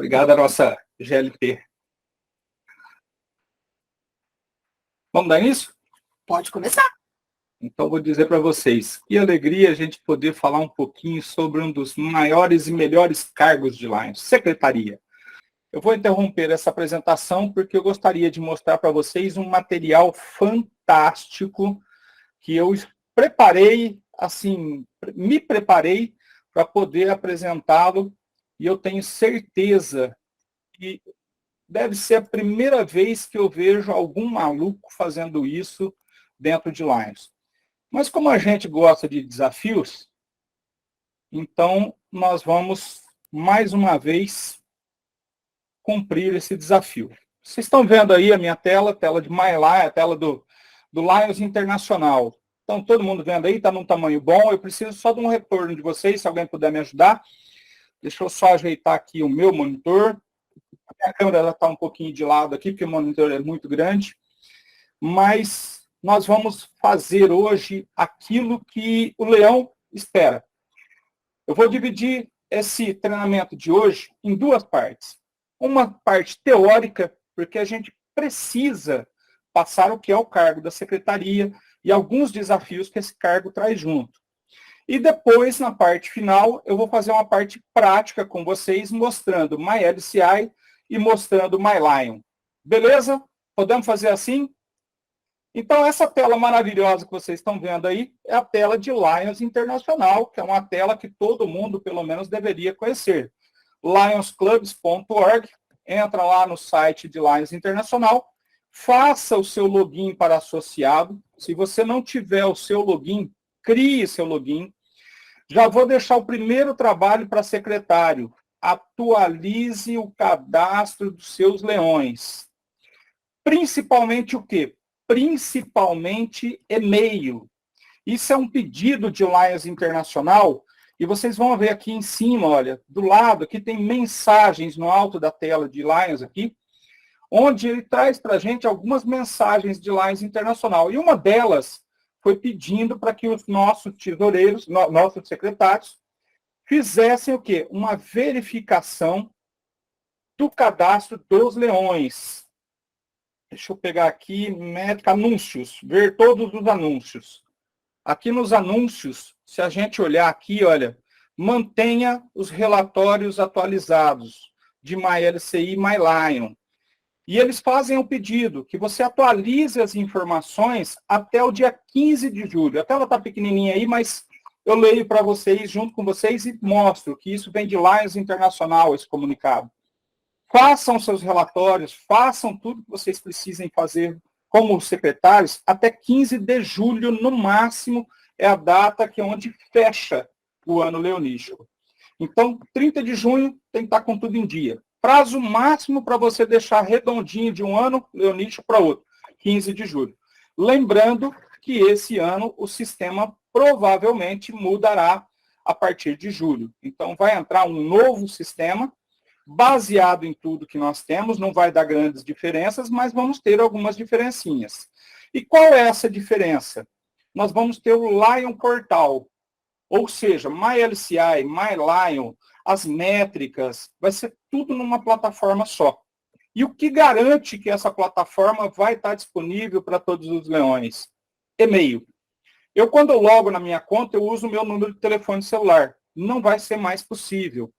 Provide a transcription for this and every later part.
Obrigado à nossa GLP. Vamos dar início? Pode começar. Então, vou dizer para vocês, que alegria a gente poder falar um pouquinho sobre um dos maiores e melhores cargos de Lions, secretaria. Eu vou interromper essa apresentação porque eu gostaria de mostrar para vocês um material fantástico que eu preparei, assim, me preparei para poder apresentá-lo, e eu tenho certeza que deve ser a primeira vez que eu vejo algum maluco fazendo isso dentro de Lions. Mas como a gente gosta de desafios, então nós vamos, mais uma vez, cumprir esse desafio. Vocês estão vendo aí a minha tela de MyLion, a tela do Lions Internacional. Então, todo mundo vendo aí, está num tamanho bom. Eu preciso só de um retorno de vocês, se alguém puder me ajudar. Deixa eu só ajeitar aqui o meu monitor. A minha câmera está um pouquinho de lado aqui, porque o monitor é muito grande. Mas nós vamos fazer hoje aquilo que o Leão espera. Eu vou dividir esse treinamento de hoje em duas partes. Uma parte teórica, porque a gente precisa passar o que é o cargo da secretaria e alguns desafios que esse cargo traz junto. E depois, na parte final, eu vou fazer uma parte prática com vocês, mostrando MyLCI e mostrando MyLion. Beleza? Podemos fazer assim? Então, essa tela maravilhosa que vocês estão vendo aí é a tela de Lions Internacional, que é uma tela que todo mundo, pelo menos, deveria conhecer. lionsclubs.org, entra lá no site de Lions Internacional, faça o seu login para associado. Se você não tiver o seu login, crie seu login. Já vou deixar o primeiro trabalho para secretário. Atualize o cadastro dos seus leões. Principalmente o quê? Principalmente e-mail. Isso é um pedido de Lions Internacional, e vocês vão ver aqui em cima, olha, do lado, aqui tem mensagens no alto da tela de Lions aqui, onde ele traz para a gente algumas mensagens de Lions Internacional. E uma delas foi pedindo para que os nossos tesoureiros, nossos secretários, fizessem o quê? Uma verificação do cadastro dos leões. Deixa eu pegar aqui, anúncios, ver todos os anúncios. Aqui nos anúncios, se a gente olhar aqui, olha, mantenha os relatórios atualizados de MyLCI e MyLion. E eles fazem o pedido que você atualize as informações até o dia 15 de julho. A tela está pequenininha aí, mas eu leio para vocês, junto com vocês, e mostro que isso vem de Lions Internacional, esse comunicado. Façam seus relatórios, façam tudo que vocês precisem fazer como secretários até 15 de julho, no máximo, é a data que é onde fecha o ano leonístico. Então, 30 de junho tem que estar com tudo em dia. Prazo máximo para você deixar redondinho de um ano leonístico para outro, 15 de julho. Lembrando que esse ano o sistema provavelmente mudará a partir de julho. Então, vai entrar um novo sistema, baseado em tudo que nós temos, não vai dar grandes diferenças, mas vamos ter algumas diferencinhas. E qual é essa diferença? Nós vamos ter o Lion Portal, ou seja, MyLCI, MyLion, as métricas, vai ser tudo numa plataforma só. E o que garante que essa plataforma vai estar disponível para todos os leões? E-mail. Eu, quando logo na minha conta, eu uso o meu número de telefone celular. Não vai ser mais possível.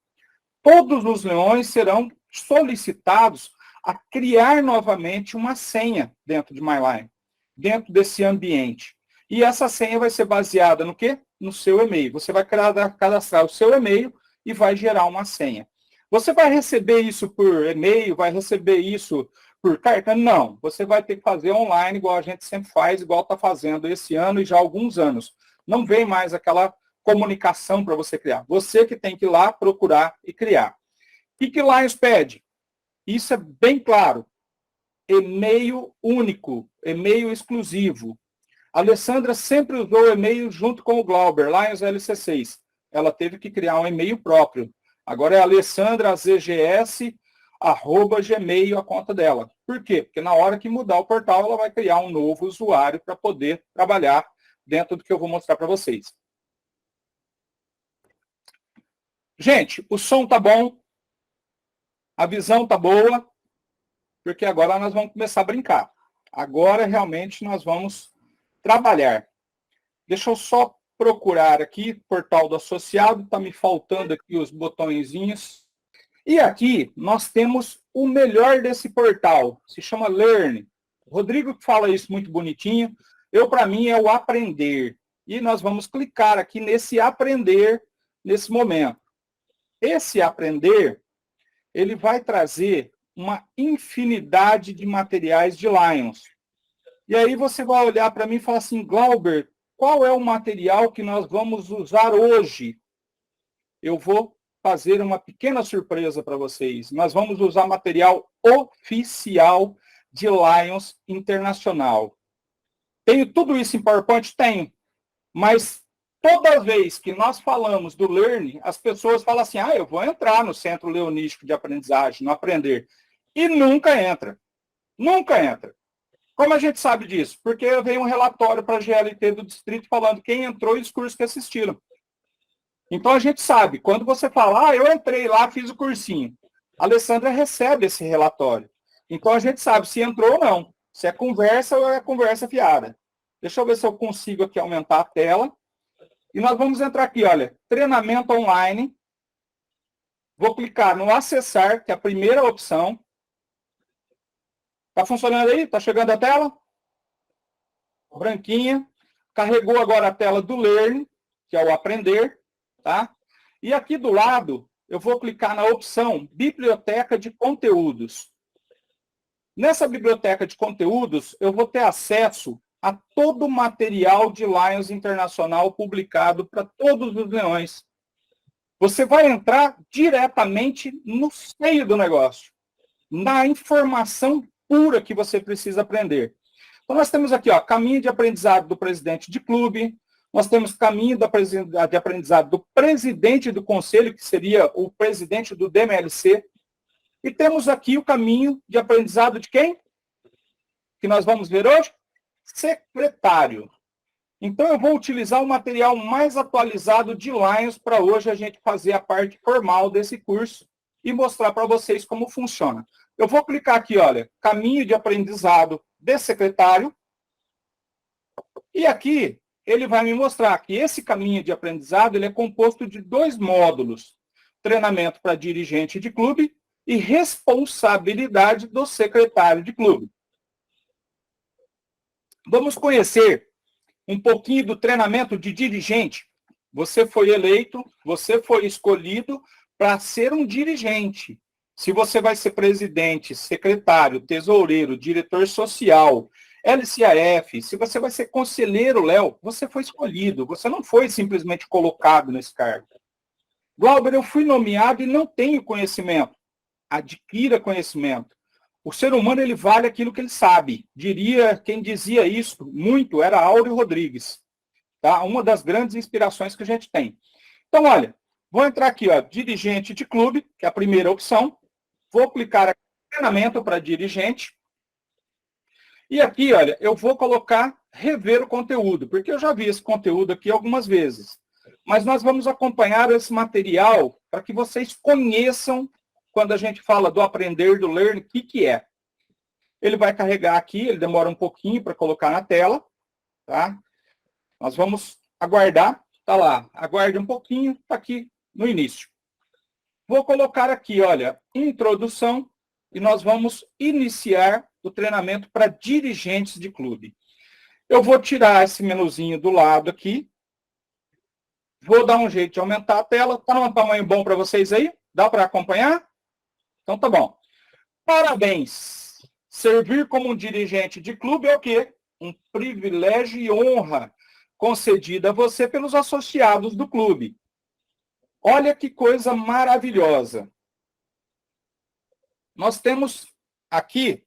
Todos os leões serão solicitados a criar novamente uma senha dentro de MyLion, dentro desse ambiente. E essa senha vai ser baseada no quê? No seu e-mail. Você vai cadastrar o seu e-mail e vai gerar uma senha. Você vai receber isso por e-mail, vai receber isso por carta? Não. Você vai ter que fazer online, igual a gente sempre faz, igual está fazendo esse ano e já há alguns anos. Não vem mais aquela comunicação para você criar. Você que tem que ir lá procurar e criar. O que Lions pede? Isso é bem claro. E-mail único, e-mail exclusivo. A Alessandra sempre usou o e-mail junto com o Glauber, Lions LC6. Ela teve que criar um e-mail próprio. Agora é alessandrazgs@gmail a conta dela. Por quê? Porque na hora que mudar o portal, ela vai criar um novo usuário para poder trabalhar dentro do que eu vou mostrar para vocês. Gente, o som tá bom? A visão tá boa, porque agora nós vamos começar a brincar. Agora, realmente, nós vamos trabalhar. Deixa eu só procurar aqui, portal do associado, está me faltando aqui os botõezinhos. E aqui nós temos o melhor desse portal, se chama Learn. O Rodrigo fala isso muito bonitinho. Para mim, é o aprender. E nós vamos clicar aqui nesse aprender nesse momento. Esse aprender, ele vai trazer uma infinidade de materiais de Lions. E aí você vai olhar para mim e falar assim, Glauber, qual é o material que nós vamos usar hoje? Eu vou fazer uma pequena surpresa para vocês. Nós vamos usar material oficial de Lions Internacional. Tenho tudo isso em PowerPoint? Tenho. Mas toda vez que nós falamos do Learn, as pessoas falam assim, eu vou entrar no Centro Leonístico de Aprendizagem, no Aprender. E nunca entra. Nunca entra. Como a gente sabe disso? Porque veio um relatório para a GLT do distrito falando quem entrou e os cursos que assistiram. Então a gente sabe, quando você fala, eu entrei lá, fiz o cursinho, a Alessandra recebe esse relatório. Então a gente sabe se entrou ou não, se é conversa ou é conversa fiada. Deixa eu ver se eu consigo aqui aumentar a tela. E nós vamos entrar aqui, olha, treinamento online. Vou clicar no acessar, que é a primeira opção. Está funcionando aí? Está chegando a tela? Branquinha. Carregou agora a tela do Learn, que é o aprender. Tá? E aqui do lado, eu vou clicar na opção Biblioteca de Conteúdos. Nessa biblioteca de conteúdos, eu vou ter acesso a todo o material de Lions Internacional publicado para todos os leões. Você vai entrar diretamente no seio do negócio, na informação pura que você precisa aprender. Então, nós temos aqui, caminho de aprendizado do presidente de clube, nós temos caminho de aprendizado do presidente do conselho, que seria o presidente do DMLC, e temos aqui o caminho de aprendizado de quem? Que nós vamos ver hoje? Secretário. Então, eu vou utilizar o material mais atualizado de Lions para hoje a gente fazer a parte formal desse curso e mostrar para vocês como funciona. Eu vou clicar aqui, olha, caminho de aprendizado de secretário. E aqui, ele vai me mostrar que esse caminho de aprendizado ele é composto de 2 módulos. Treinamento para dirigente de clube e responsabilidade do secretário de clube. Vamos conhecer um pouquinho do treinamento de dirigente. Você foi eleito, você foi escolhido para ser um dirigente. Se você vai ser presidente, secretário, tesoureiro, diretor social, LCAF, se você vai ser conselheiro, Léo, você foi escolhido, você não foi simplesmente colocado nesse cargo. Glauber, eu fui nomeado e não tenho conhecimento. Adquira conhecimento. O ser humano, ele vale aquilo que ele sabe. Quem dizia isso muito era Áureo Rodrigues. Tá? Uma das grandes inspirações que a gente tem. Então, olha, vou entrar aqui, dirigente de clube, que é a primeira opção. Vou clicar aqui, treinamento para dirigente. E aqui, olha, eu vou colocar rever o conteúdo, porque eu já vi esse conteúdo aqui algumas vezes. Mas nós vamos acompanhar esse material para que vocês conheçam, quando a gente fala do aprender, do learn, o que é. Ele vai carregar aqui, ele demora um pouquinho para colocar na tela. Tá? Nós vamos aguardar. Está lá, aguarde um pouquinho, está aqui no início. Vou colocar aqui, olha, introdução, e nós vamos iniciar o treinamento para dirigentes de clube. Eu vou tirar esse menuzinho do lado aqui. Vou dar um jeito de aumentar a tela. Está num tamanho bom para vocês aí? Dá para acompanhar? Então tá bom. Parabéns. Servir como um dirigente de clube é o quê? Um privilégio e honra concedida a você pelos associados do clube. Olha que coisa maravilhosa. Nós temos aqui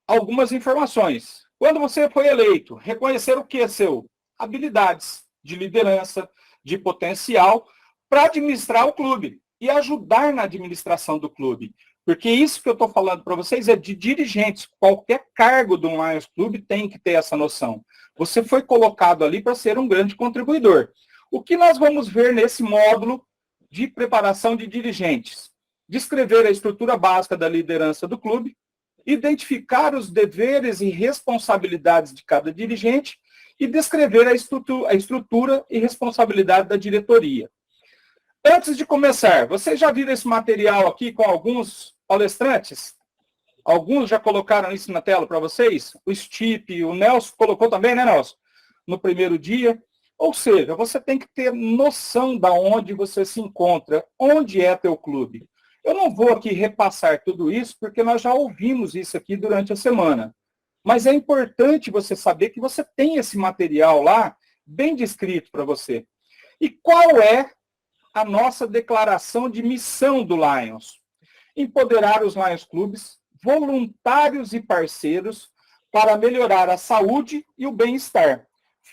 algumas informações. Quando você foi eleito, reconhecer o que seu? Habilidades de liderança, de potencial para administrar o clube e ajudar na administração do clube. Porque isso que eu estou falando para vocês é de dirigentes. Qualquer cargo do Lions Clube tem que ter essa noção. Você foi colocado ali para ser um grande contribuidor. O que nós vamos ver nesse módulo de preparação de dirigentes, descrever a estrutura básica da liderança do clube, identificar os deveres e responsabilidades de cada dirigente e descrever a estrutura e responsabilidade da diretoria. Antes de começar, vocês já viram esse material aqui com alguns palestrantes? Alguns já colocaram isso na tela para vocês? O Stipe, o Nelson colocou também, né, Nelson? No primeiro dia. Ou seja, você tem que ter noção de onde você se encontra, onde é teu clube. Eu não vou aqui repassar tudo isso, porque nós já ouvimos isso aqui durante a semana. Mas é importante você saber que você tem esse material lá, bem descrito para você. E qual é a nossa declaração de missão do Lions? Empoderar os Lions Clubes, voluntários e parceiros, para melhorar a saúde e o bem-estar,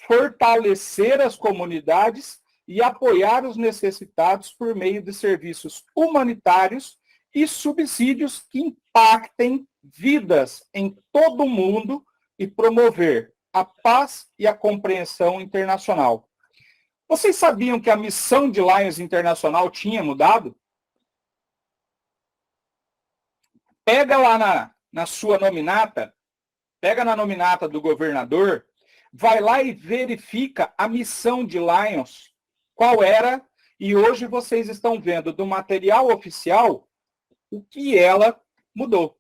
fortalecer as comunidades e apoiar os necessitados por meio de serviços humanitários e subsídios que impactem vidas em todo o mundo e promover a paz e a compreensão internacional. Vocês sabiam que a missão de Lions Internacional tinha mudado? Pega lá na sua nominata, pega na nominata do governador, vai lá e verifica a missão de Lions, qual era, e hoje vocês estão vendo do material oficial o que ela mudou.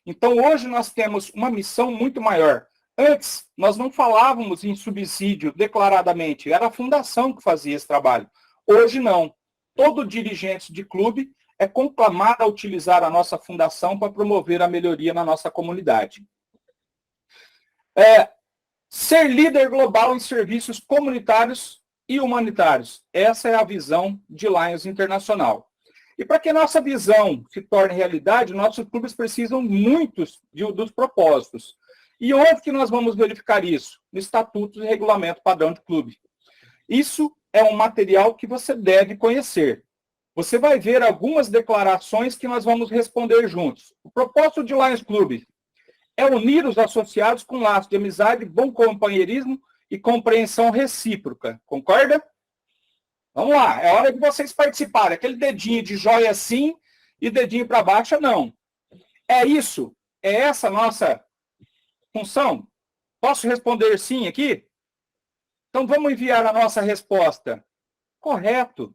Então, hoje nós temos uma missão muito maior. Antes, nós não falávamos em subsídio declaradamente, era a fundação que fazia esse trabalho. Hoje, não. Todo dirigente de clube é conclamado a utilizar a nossa fundação para promover a melhoria na nossa comunidade. Ser líder global em serviços comunitários e humanitários. Essa é a visão de Lions Internacional. E para que nossa visão se torne realidade, nossos clubes precisam muitos dos propósitos. E onde que nós vamos verificar isso? No Estatuto e Regulamento Padrão de Clube. Isso é um material que você deve conhecer. Você vai ver algumas declarações que nós vamos responder juntos. O propósito de Lions Clube é unir os associados com laços de amizade, bom companheirismo e compreensão recíproca. Concorda? Vamos lá, é hora de vocês participarem. Aquele dedinho de joia assim e dedinho para baixo, não. É isso? É essa a nossa função? Posso responder sim aqui? Então vamos enviar a nossa resposta. Correto.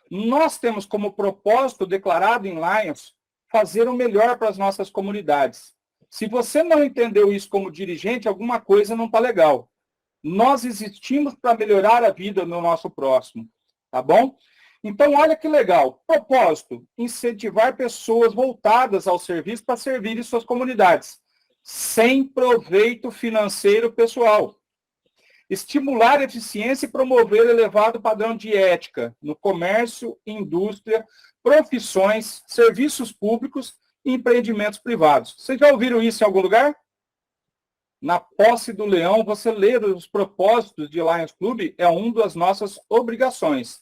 Nós temos como propósito declarado em Lions fazer o melhor para as nossas comunidades. Se você não entendeu isso como dirigente, alguma coisa não está legal. Nós existimos para melhorar a vida do nosso próximo. Tá bom? Então, olha que legal. Propósito: incentivar pessoas voltadas ao serviço para servirem suas comunidades, sem proveito financeiro pessoal. Estimular a eficiência e promover elevado padrão de ética no comércio, indústria, profissões, serviços públicos e empreendimentos privados. Vocês já ouviram isso em algum lugar? Na posse do leão, você ler os propósitos de Lions Club é uma das nossas obrigações.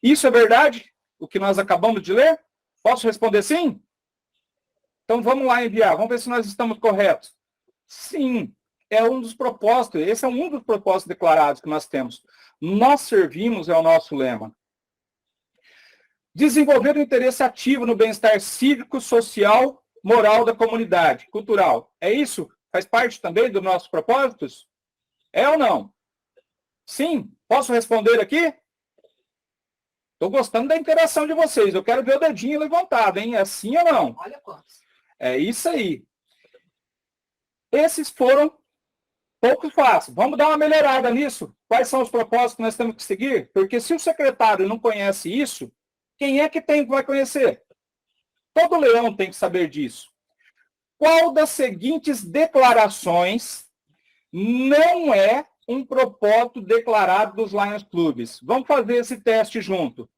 Isso é verdade? O que nós acabamos de ler? Posso responder sim? Então vamos lá enviar, vamos ver se nós estamos corretos. Sim, é um dos propósitos, esse é um dos propósitos declarados que nós temos. Nós servimos é o nosso lema. Desenvolver o interesse ativo no bem-estar cívico, social, moral da comunidade, cultural. É isso? Faz parte também dos nossos propósitos? É ou não? Sim? Posso responder aqui? Estou gostando da interação de vocês. Eu quero ver o dedinho levantado, hein? É sim ou não? Olha quantos. É isso aí. Esses foram poucos fáceis. Vamos dar uma melhorada nisso. Quais são os propósitos que nós temos que seguir? Porque se o secretário não conhece isso, quem é que vai conhecer? Todo leão tem que saber disso. Qual das seguintes declarações não é um propósito declarado dos Lions Clubes? Vamos fazer esse teste junto.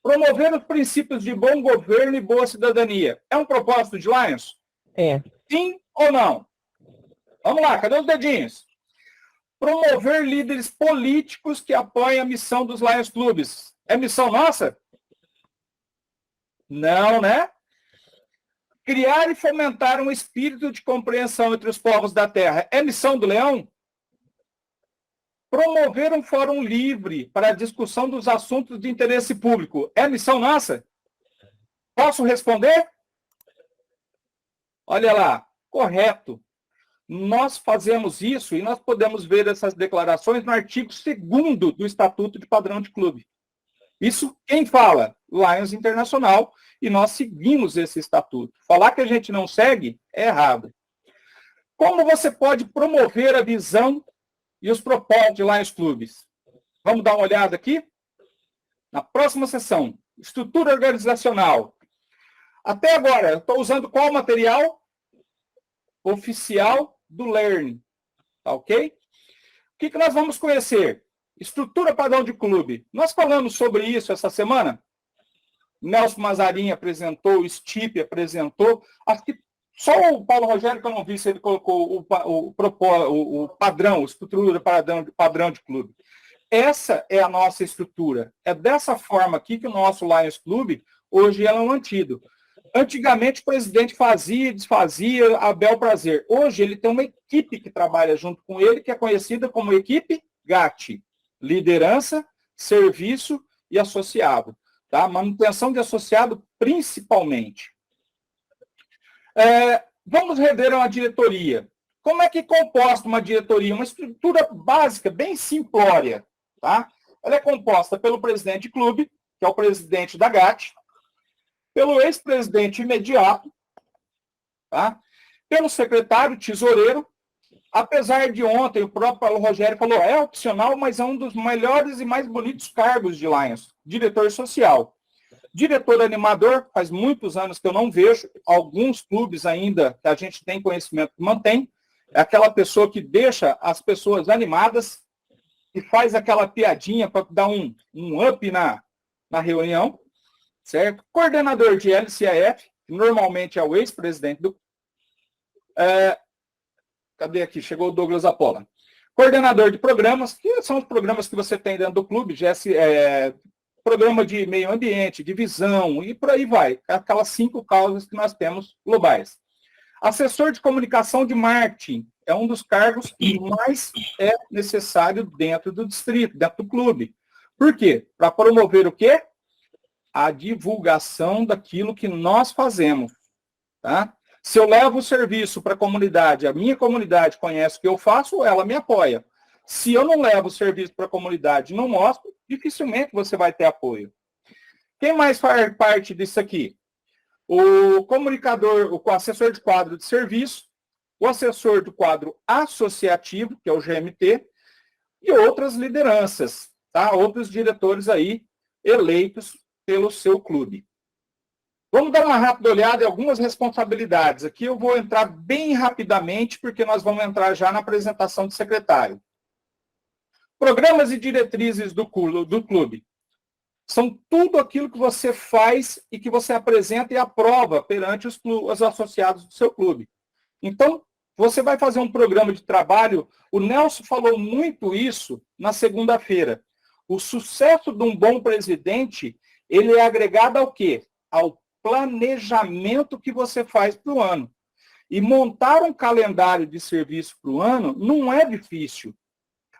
Promover os princípios de bom governo e boa cidadania. É um propósito de Lions? É. Sim ou não? Vamos lá, cadê os dedinhos? Promover líderes políticos que apoiem a missão dos Lions Clubes. É missão nossa? Não, né? Criar e fomentar um espírito de compreensão entre os povos da terra. É missão do leão? Promover um fórum livre para a discussão dos assuntos de interesse público. É missão nossa? Posso responder? Olha lá, correto. Nós fazemos isso e nós podemos ver essas declarações no artigo 2º do Estatuto de Padrão de Clube. Isso quem fala? Lions Internacional, e nós seguimos esse estatuto. Falar que a gente não segue é errado. Como você pode promover a visão e os propósitos de Lions Clubes? Vamos dar uma olhada aqui? Na próxima sessão, estrutura organizacional. Até agora, eu estou usando qual material? Oficial do Learn. Tá ok? O que nós vamos conhecer? Estrutura padrão de clube. Nós falamos sobre isso essa semana. Nelson Mazarin apresentou, o Stipe apresentou. Acho que só o Paulo Rogério, que eu não vi se ele colocou o padrão, estrutura padrão de clube. Essa é a nossa estrutura. É dessa forma aqui que o nosso Lions Clube hoje é mantido. Antigamente o presidente fazia e desfazia a bel prazer. Hoje ele tem uma equipe que trabalha junto com ele, que é conhecida como equipe GAT. Liderança, serviço e associado. Tá? Manutenção de associado principalmente. Vamos rever uma diretoria. Como é que é composta uma diretoria? Uma estrutura básica, bem simplória. Tá? Ela é composta pelo presidente de clube, que é o presidente da GAT, pelo ex-presidente imediato, tá? Pelo secretário tesoureiro, apesar de ontem o próprio Paulo Rogério falou, é opcional, mas é um dos melhores e mais bonitos cargos de Lions, diretor social. Diretor animador, faz muitos anos que eu não vejo, alguns clubes ainda que a gente tem conhecimento que mantém, é aquela pessoa que deixa as pessoas animadas e faz aquela piadinha para dar um up na reunião, certo? Coordenador de LCAF, que normalmente é o ex-presidente do... Cadê aqui? Chegou o Douglas Apola. Coordenador de programas, que são os programas que você tem dentro do clube, programa de meio ambiente, de visão, e por aí vai. Aquelas 5 causas que nós temos globais. Assessor de comunicação de marketing é um dos cargos que mais é necessário dentro do distrito, dentro do clube. Por quê? Para promover o quê? A divulgação daquilo que nós fazemos. Tá? Se eu levo o serviço para a comunidade, a minha comunidade conhece o que eu faço, ela me apoia. Se eu não levo o serviço para a comunidade e não mostro, dificilmente você vai ter apoio. Quem mais faz parte disso aqui? O comunicador, o assessor de quadro de serviço, o assessor do quadro associativo, que é o GMT, e outras lideranças, tá? Outros diretores aí eleitos pelo seu clube. Vamos dar uma rápida olhada em algumas responsabilidades. Aqui eu vou entrar bem rapidamente, porque nós vamos entrar já na apresentação do secretário. Programas e diretrizes do clube. São tudo aquilo que você faz e que você apresenta e aprova perante os associados do seu clube. Então, você vai fazer um programa de trabalho. O Nelson falou muito isso na segunda-feira. O sucesso de um bom presidente, ele é agregado ao quê? Ao planejamento que você faz para o ano. E montar um calendário de serviço para o ano não é difícil.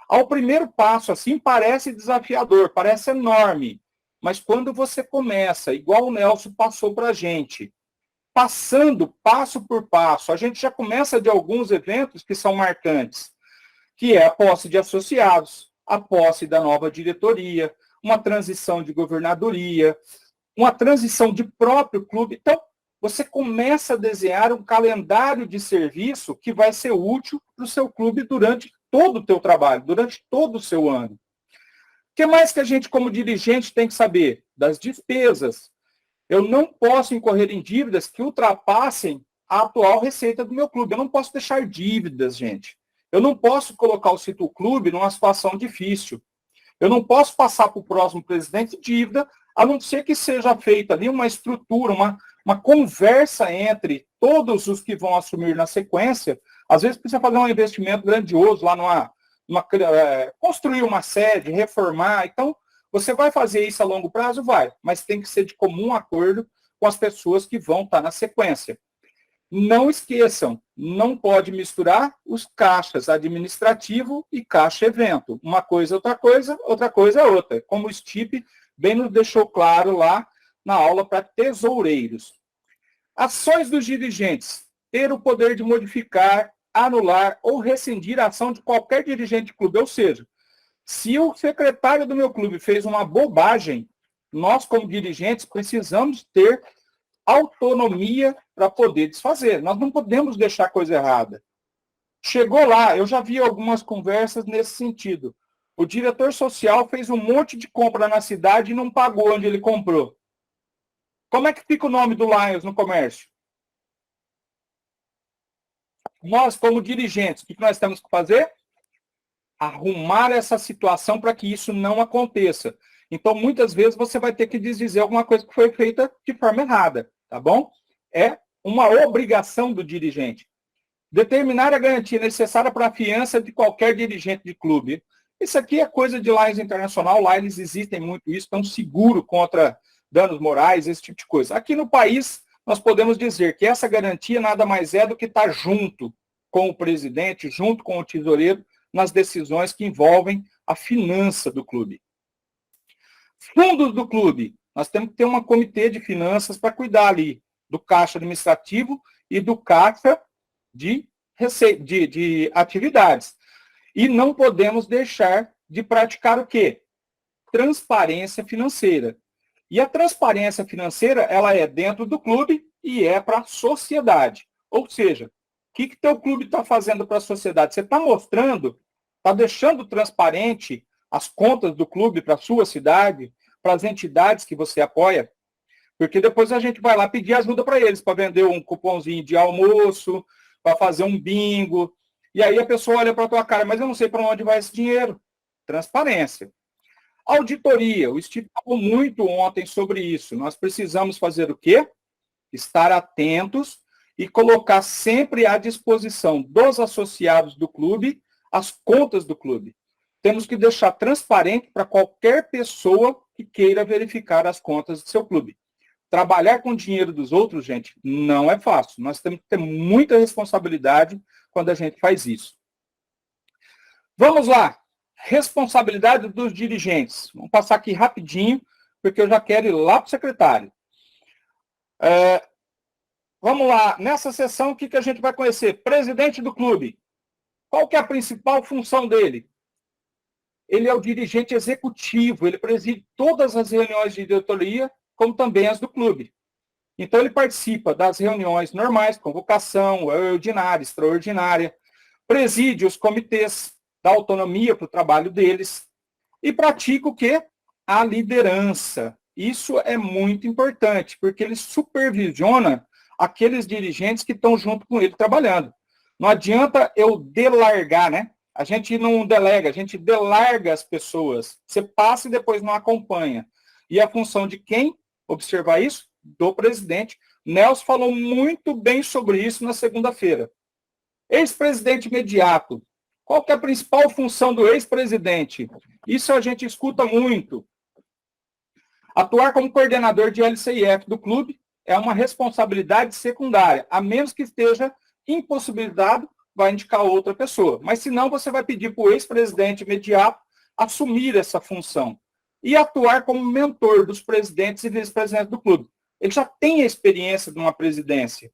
Ao primeiro passo, assim, parece desafiador, parece enorme. Mas quando você começa, igual o Nelson passou para a gente, passando passo por passo, a gente já começa de alguns eventos que são marcantes, que é a posse de associados, a posse da nova diretoria, uma transição de governadoria, uma transição de próprio clube. Então, você começa a desenhar um calendário de serviço que vai ser útil para o seu clube durante todo o teu trabalho, durante todo o seu ano. O que mais que a gente, como dirigente, tem que saber? Das despesas. Eu não posso incorrer em dívidas que ultrapassem a atual receita do meu clube. Eu não posso deixar dívidas, gente. Eu não posso colocar o Cito Clube numa situação difícil. Eu não posso passar para o próximo presidente dívida, a não ser que seja feita ali uma estrutura, uma conversa entre todos os que vão assumir na sequência. Às vezes precisa fazer um investimento grandioso lá construir uma sede, reformar. Então, você vai fazer isso a longo prazo? Vai, mas tem que ser de comum acordo com as pessoas que vão estar na sequência. Não esqueçam, não pode misturar os caixas administrativo e caixa evento. Uma coisa outra coisa é outra. Como o Stipe bem nos deixou claro lá na aula para tesoureiros. Ações dos dirigentes. Ter o poder de modificar, anular ou rescindir a ação de qualquer dirigente de clube. Ou seja, se o secretário do meu clube fez uma bobagem, nós, como dirigentes, precisamos ter autonomia para poder desfazer. Nós não podemos deixar coisa errada. Chegou lá, eu já vi algumas conversas nesse sentido. O diretor social fez um monte de compra na cidade e não pagou onde ele comprou. Como é que fica o nome do Lions no comércio? Nós, como dirigentes, o que nós temos que fazer? Arrumar essa situação para que isso não aconteça. Então, muitas vezes, você vai ter que desdizer alguma coisa que foi feita de forma errada, tá bom? É uma obrigação do dirigente. Determinar a garantia necessária para a fiança de qualquer dirigente de clube. Isso aqui é coisa de Lions Internacional, lá eles existem muito isso, estão seguros contra danos morais, esse tipo de coisa. Aqui no país, nós podemos dizer que essa garantia nada mais é do que estar junto com o presidente, junto com o tesoureiro, nas decisões que envolvem a finança do clube. Fundos do clube. Nós temos que ter um comitê de finanças para cuidar ali do caixa administrativo e do caixa de atividades. E não podemos deixar de praticar o quê? Transparência financeira. E a transparência financeira, ela é dentro do clube e é para a sociedade. Ou seja, o que teu clube está fazendo para a sociedade? Você está mostrando, está deixando transparente as contas do clube para a sua cidade, para as entidades que você apoia? Porque depois a gente vai lá pedir ajuda para eles, para vender um cupomzinho de almoço, para fazer um bingo. E aí a pessoa olha para a tua cara, mas eu não sei para onde vai esse dinheiro. Transparência. Auditoria. O Steve falou muito ontem sobre isso. Nós precisamos fazer o quê? Estar atentos e colocar sempre à disposição dos associados do clube as contas do clube. Temos que deixar transparente para qualquer pessoa que queira verificar as contas do seu clube. Trabalhar com o dinheiro dos outros, gente, não é fácil. Nós temos que ter muita responsabilidade quando a gente faz isso. Vamos lá. Responsabilidade dos dirigentes. Vamos passar aqui rapidinho, porque eu já quero ir lá para o secretário. Vamos lá. Nessa sessão, o que a gente vai conhecer? Presidente do clube. Qual que é a principal função dele? Ele é o dirigente executivo, ele preside todas as reuniões de diretoria, como também as do clube. Então, ele participa das reuniões normais, convocação, ordinária, extraordinária, preside os comitês, dá autonomia para o trabalho deles e pratica o quê? A liderança. Isso é muito importante, porque ele supervisiona aqueles dirigentes que estão junto com ele trabalhando. Não adianta eu delargar, né? A gente não delega, a gente delarga as pessoas. Você passa e depois não acompanha. E a função de quem observar isso? Do presidente. Nelson falou muito bem sobre isso na segunda-feira. Ex-presidente imediato. Qual que é a principal função do ex-presidente? Isso a gente escuta muito. Atuar como coordenador de LCIF do clube é uma responsabilidade secundária, a menos que esteja impossibilitado, vai indicar outra pessoa. Mas se não, você vai pedir para o ex-presidente imediato assumir essa função e atuar como mentor dos presidentes e vice-presidentes do clube. Ele já tem a experiência de uma presidência.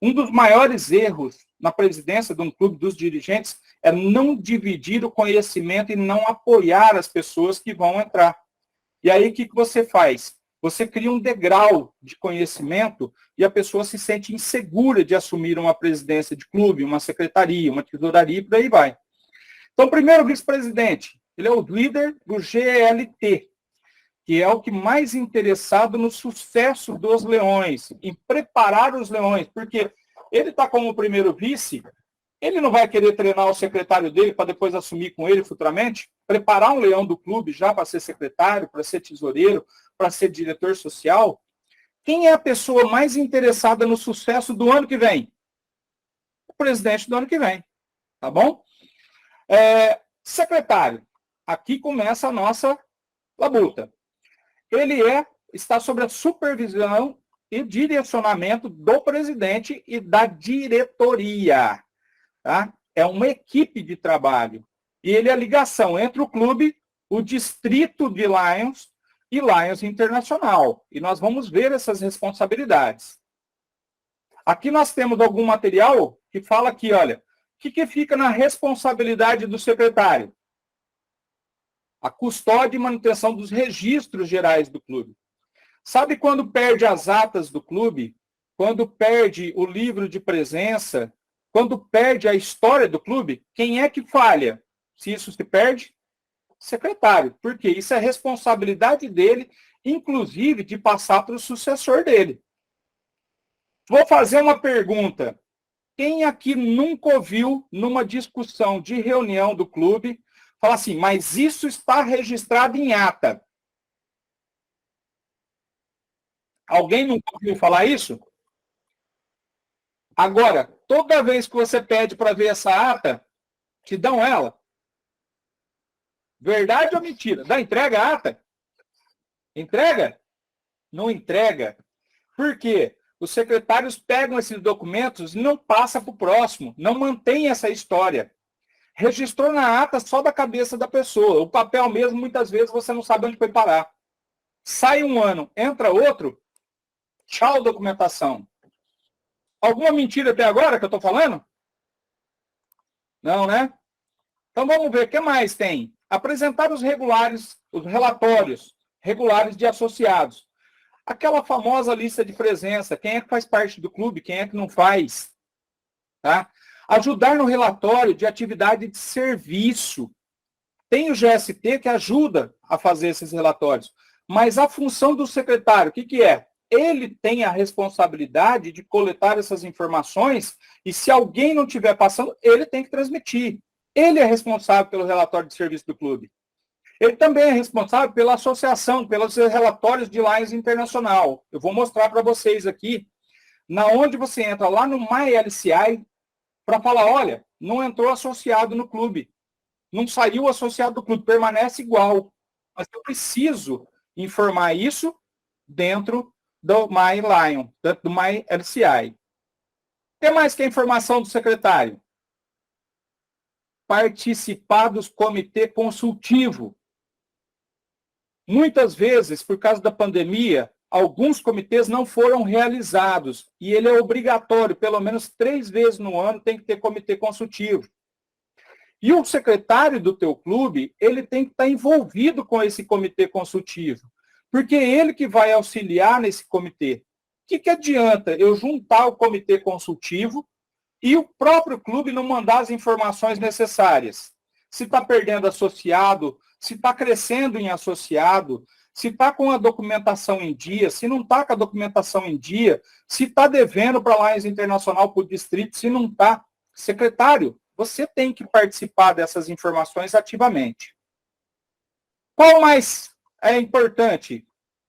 Um dos maiores erros na presidência de um clube dos dirigentes é não dividir o conhecimento e não apoiar as pessoas que vão entrar. E aí, o que você faz? Você cria um degrau de conhecimento e a pessoa se sente insegura de assumir uma presidência de clube, uma secretaria, uma tesouraria, e por aí vai. Então, primeiro vice-presidente, ele é o líder do GLT, que é o que mais interessado no sucesso dos leões, em preparar os leões, porque ele está como primeiro vice, ele não vai querer treinar o secretário dele para depois assumir com ele futuramente? Preparar um leão do clube já para ser secretário, para ser tesoureiro, para ser diretor social? Quem é a pessoa mais interessada no sucesso do ano que vem? O presidente do ano que vem. Tá bom? Secretário. Aqui começa a nossa labuta. Ele está sob a supervisão e direcionamento do presidente e da diretoria. Tá? É uma equipe de trabalho. E ele é a ligação entre o clube, o distrito de Lions e Lions Internacional. E nós vamos ver essas responsabilidades. Aqui nós temos algum material que fala aqui, olha, o que fica na responsabilidade do secretário? A custódia e manutenção dos registros gerais do clube. Sabe quando perde as atas do clube? Quando perde o livro de presença? Quando perde a história do clube? Quem é que falha? Se isso se perde? Secretário. Porque isso é responsabilidade dele, inclusive de passar para o sucessor dele. Vou fazer uma pergunta. Quem aqui nunca ouviu, numa discussão de reunião do clube, falar assim, mas isso está registrado em ata? Alguém nunca ouviu falar isso? Agora, toda vez que você pede para ver essa ata, te dão ela? Verdade ou mentira? Dá entrega a ata? Entrega? Não entrega. Por quê? Os secretários pegam esses documentos e não passam para o próximo, não mantém essa história. Registrou na ata só da cabeça da pessoa. O papel mesmo, muitas vezes, você não sabe onde foi parar. Sai um ano, entra outro, tchau documentação. Alguma mentira até agora que eu estou falando? Não, né? Então vamos ver, o que mais tem? Apresentar os relatórios regulares de associados. Aquela famosa lista de presença, quem é que faz parte do clube, quem é que não faz. Tá? Ajudar no relatório de atividade de serviço. Tem o GST que ajuda a fazer esses relatórios. Mas a função do secretário, o que é? Ele tem a responsabilidade de coletar essas informações e se alguém não estiver passando, ele tem que transmitir. Ele é responsável pelo relatório de serviço do clube. Ele também é responsável pela associação, pelos relatórios de Lions Internacional. Eu vou mostrar para vocês aqui, na onde você entra lá no MyLCI, para falar, olha, não entrou associado no clube, não saiu associado do clube, permanece igual. Mas eu preciso informar isso dentro do MyLion, dentro do MyLCI. O que mais que é informação do secretário? Participar dos comitê consultivo. Muitas vezes, por causa da pandemia, alguns comitês não foram realizados e ele é obrigatório, pelo menos 3 vezes no ano tem que ter comitê consultivo. E o secretário do teu clube, ele tem que estar envolvido com esse comitê consultivo, porque é ele que vai auxiliar nesse comitê. O que adianta eu juntar o comitê consultivo e o próprio clube não mandar as informações necessárias? Se está perdendo associado, se está crescendo em associado, se está com a documentação em dia, se não está com a documentação em dia, se está devendo para a Lions Internacional, para o distrito, se não está. Secretário, você tem que participar dessas informações ativamente. Qual mais é importante?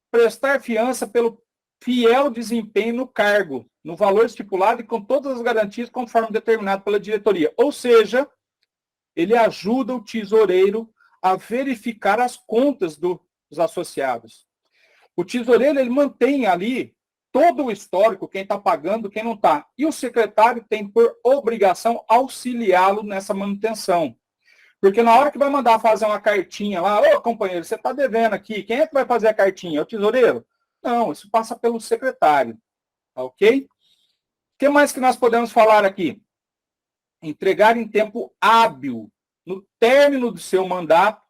Prestar fiança pelo fiel desempenho no cargo, no valor estipulado e com todas as garantias conforme determinado pela diretoria. Ou seja, ele ajuda o tesoureiro a verificar as contas dos associados. O tesoureiro, ele mantém ali todo o histórico, quem está pagando, quem não está. E o secretário tem por obrigação auxiliá-lo nessa manutenção. Porque na hora que vai mandar fazer uma cartinha lá, ô companheiro, você está devendo aqui, quem é que vai fazer a cartinha? É o tesoureiro? Não, isso passa pelo secretário. Ok? O que mais que nós podemos falar aqui? Entregar em tempo hábil, no término do seu mandato,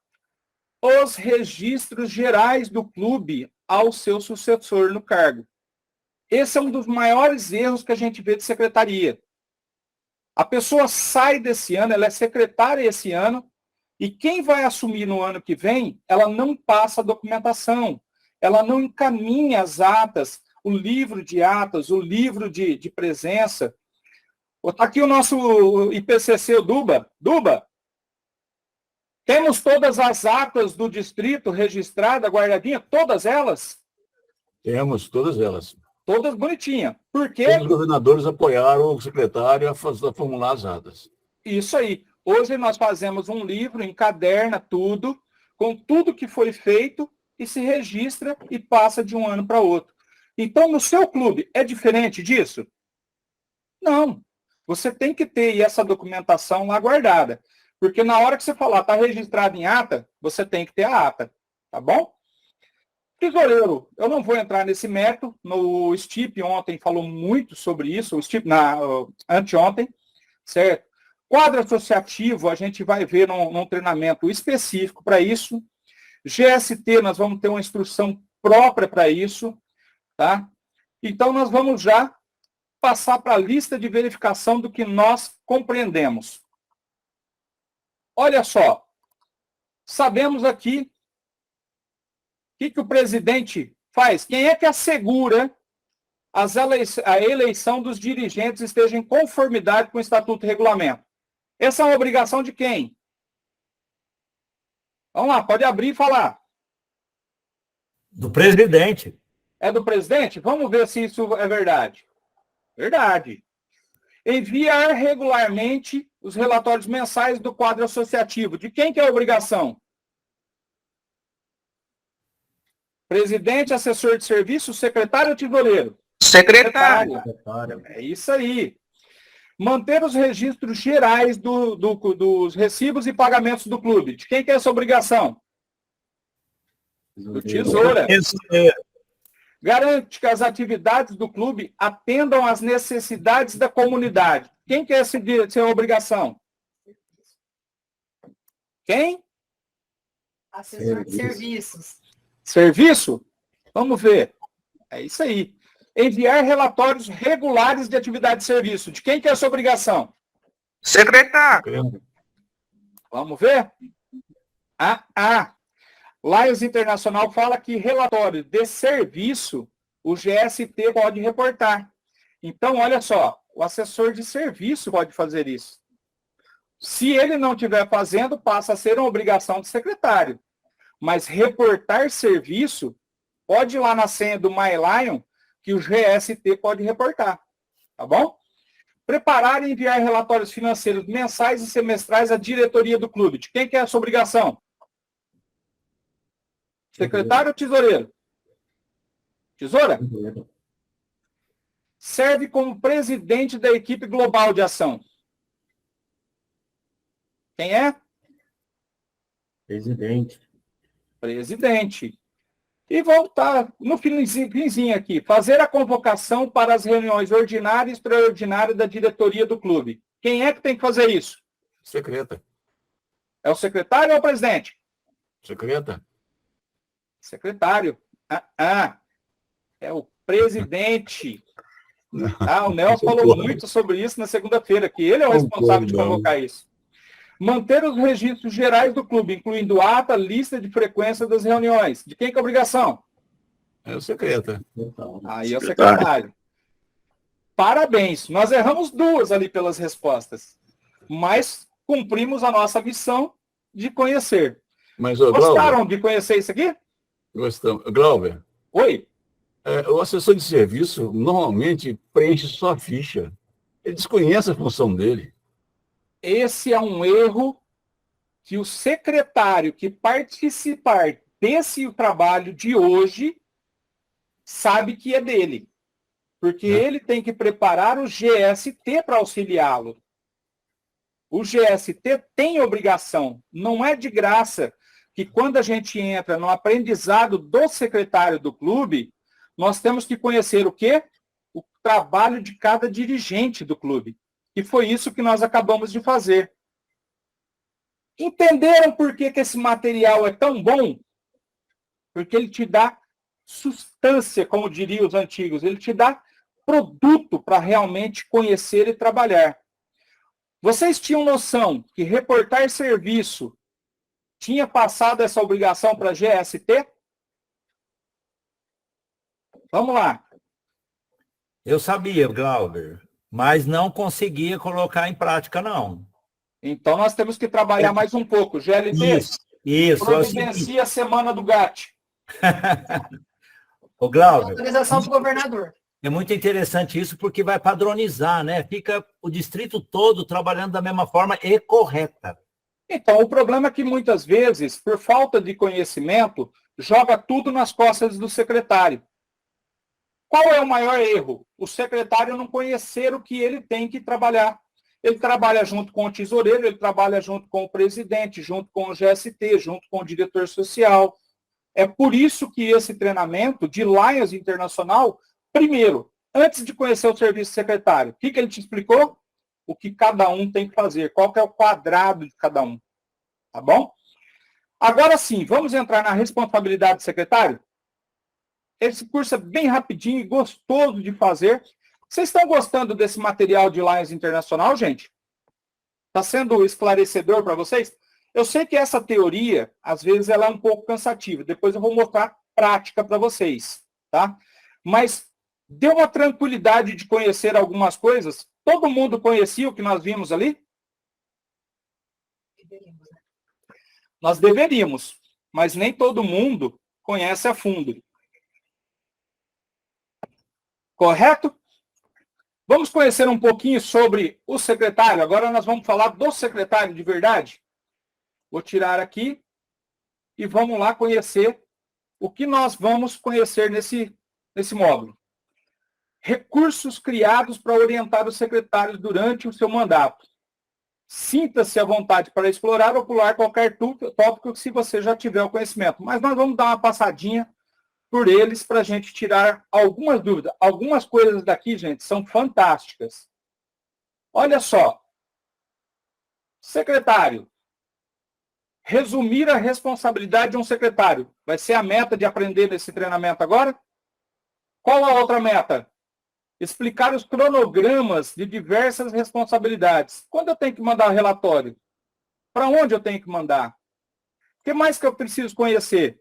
os registros gerais do clube ao seu sucessor no cargo. Esse é um dos maiores erros que a gente vê de secretaria. A pessoa sai desse ano, ela é secretária esse ano, e quem vai assumir no ano que vem, ela não passa a documentação, ela não encaminha as atas, o livro de atas, o livro de presença. Está aqui o nosso IPCC, o Duba. Duba, temos todas as atas do distrito registradas, guardadinha, todas elas? Temos, todas elas. Todas bonitinhas. Por quê? Todos os governadores apoiaram o secretário a formular as atas. Isso aí. Hoje nós fazemos um livro, encaderna tudo, com tudo que foi feito, e se registra e passa de um ano para outro. Então, no seu clube, é diferente disso? Não. Você tem que ter essa documentação lá guardada. Porque na hora que você falar, está registrado em ata, você tem que ter a ata. Tá bom? Tesoureiro, eu não vou entrar nesse mérito. No STIP ontem falou muito sobre isso, o STIP anteontem, certo? Quadro associativo, a gente vai ver num treinamento específico para isso. GST, nós vamos ter uma instrução própria para isso, tá? Então, nós vamos já passar para a lista de verificação do que nós compreendemos. Olha só, sabemos aqui o que o presidente faz. Quem é que assegura a eleição dos dirigentes esteja em conformidade com o Estatuto e Regulamento? Essa é uma obrigação de quem? Vamos lá, pode abrir e falar. Do presidente. É do presidente? Vamos ver se isso é verdade. Verdade. Enviar regularmente os relatórios mensais do quadro associativo. De quem que é a obrigação? Presidente, assessor de serviço, secretário ou tesoureiro? Secretário. É isso aí. Manter os registros gerais dos recibos e pagamentos do clube. De quem que é essa obrigação? Do Tesoura. Garante que as atividades do clube atendam às necessidades da comunidade. Quem que é essa obrigação? Quem? Assessor de serviços. Serviço? Vamos ver. É isso aí. Enviar relatórios regulares de atividade de serviço. De quem que é essa obrigação? Secretário. Vamos ver? Lions Internacional fala que relatório de serviço o GST pode reportar. Então, olha só, o assessor de serviço pode fazer isso. Se ele não estiver fazendo, passa a ser uma obrigação do secretário. Mas reportar serviço, pode ir lá na senha do MyLion, que o GST pode reportar. Tá bom? Preparar e enviar relatórios financeiros mensais e semestrais à diretoria do clube. De quem que é essa obrigação? Secretário ou tesoureiro? Tesoura? Serve como presidente da equipe global de ação. Quem é? Presidente. Presidente. E voltar no finzinho aqui. Fazer a convocação para as reuniões ordinária e extraordinária da diretoria do clube. Quem é que tem que fazer isso? Secreta. É o secretário ou o presidente? Secreta. Secretário. É o presidente. O Nelson falou muito sobre isso na segunda-feira, que ele é o responsável de convocar isso. Manter os registros gerais do clube, incluindo ata, lista de frequência das reuniões. De quem que é a obrigação? É o secreta. Aí é o secretário. Parabéns. Nós erramos duas ali pelas respostas. Mas cumprimos a nossa missão de conhecer. Mas, Gostaram de conhecer isso aqui? Gostamos. Glauber, Oi? o assessor de serviço normalmente preenche só a ficha. Ele desconhece a função dele. Esse é um erro que o secretário que participar desse trabalho de hoje sabe que é dele. Porque ele tem que preparar o GST para auxiliá-lo. O GST tem obrigação, não é de graça que quando a gente entra no aprendizado do secretário do clube, nós temos que conhecer o quê? O trabalho de cada dirigente do clube. E foi isso que nós acabamos de fazer. Entenderam por que esse material é tão bom? Porque ele te dá substância, como diriam os antigos. Ele te dá produto para realmente conhecer e trabalhar. Vocês tinham noção que reportar serviço tinha passado essa obrigação para a GST? Vamos lá. Eu sabia, Glauber, mas não conseguia colocar em prática, não. Então nós temos que trabalhar mais um pouco. GLT, Isso. providencia a semana do GAT. Ô, Glauber, Autorização do governador. é muito interessante isso porque vai padronizar, né? Fica o distrito todo trabalhando da mesma forma e correta. Então, o problema é que muitas vezes, por falta de conhecimento, joga tudo nas costas do secretário. Qual é o maior erro? O secretário não conhecer o que ele tem que trabalhar. Ele trabalha junto com o tesoureiro, ele trabalha junto com o presidente, junto com o GST, junto com o diretor social. É por isso que esse treinamento de Lions Internacional, primeiro, antes de conhecer o serviço secretário, o que ele te explicou? O que cada um tem que fazer, qual que é o quadrado de cada um. Tá bom? Agora sim, vamos entrar na responsabilidade do secretário? Esse curso é bem rapidinho e gostoso de fazer. Vocês estão gostando desse material de Lions Internacional, gente? Está sendo esclarecedor para vocês? Eu sei que essa teoria, às vezes, ela é um pouco cansativa. Depois eu vou mostrar prática para vocês, tá? Mas deu uma tranquilidade de conhecer algumas coisas? Todo mundo conhecia o que nós vimos ali? Nós deveríamos, mas nem todo mundo conhece a fundo. Correto? Vamos conhecer um pouquinho sobre o secretário. Agora nós vamos falar do secretário de verdade. Vou tirar aqui e vamos lá conhecer o que nós vamos conhecer nesse módulo. Recursos criados para orientar os secretários durante o seu mandato. Sinta-se à vontade para explorar ou pular qualquer tópico se você já tiver o conhecimento. Mas nós vamos dar uma passadinha por eles para a gente tirar algumas dúvidas. Algumas coisas daqui, gente, são fantásticas. Olha só. Secretário. Resumir a responsabilidade de um secretário. Vai ser a meta de aprender nesse treinamento agora? Qual a outra meta? Explicar os cronogramas de diversas responsabilidades. Quando eu tenho que mandar o relatório? Para onde eu tenho que mandar? O que mais que eu preciso conhecer?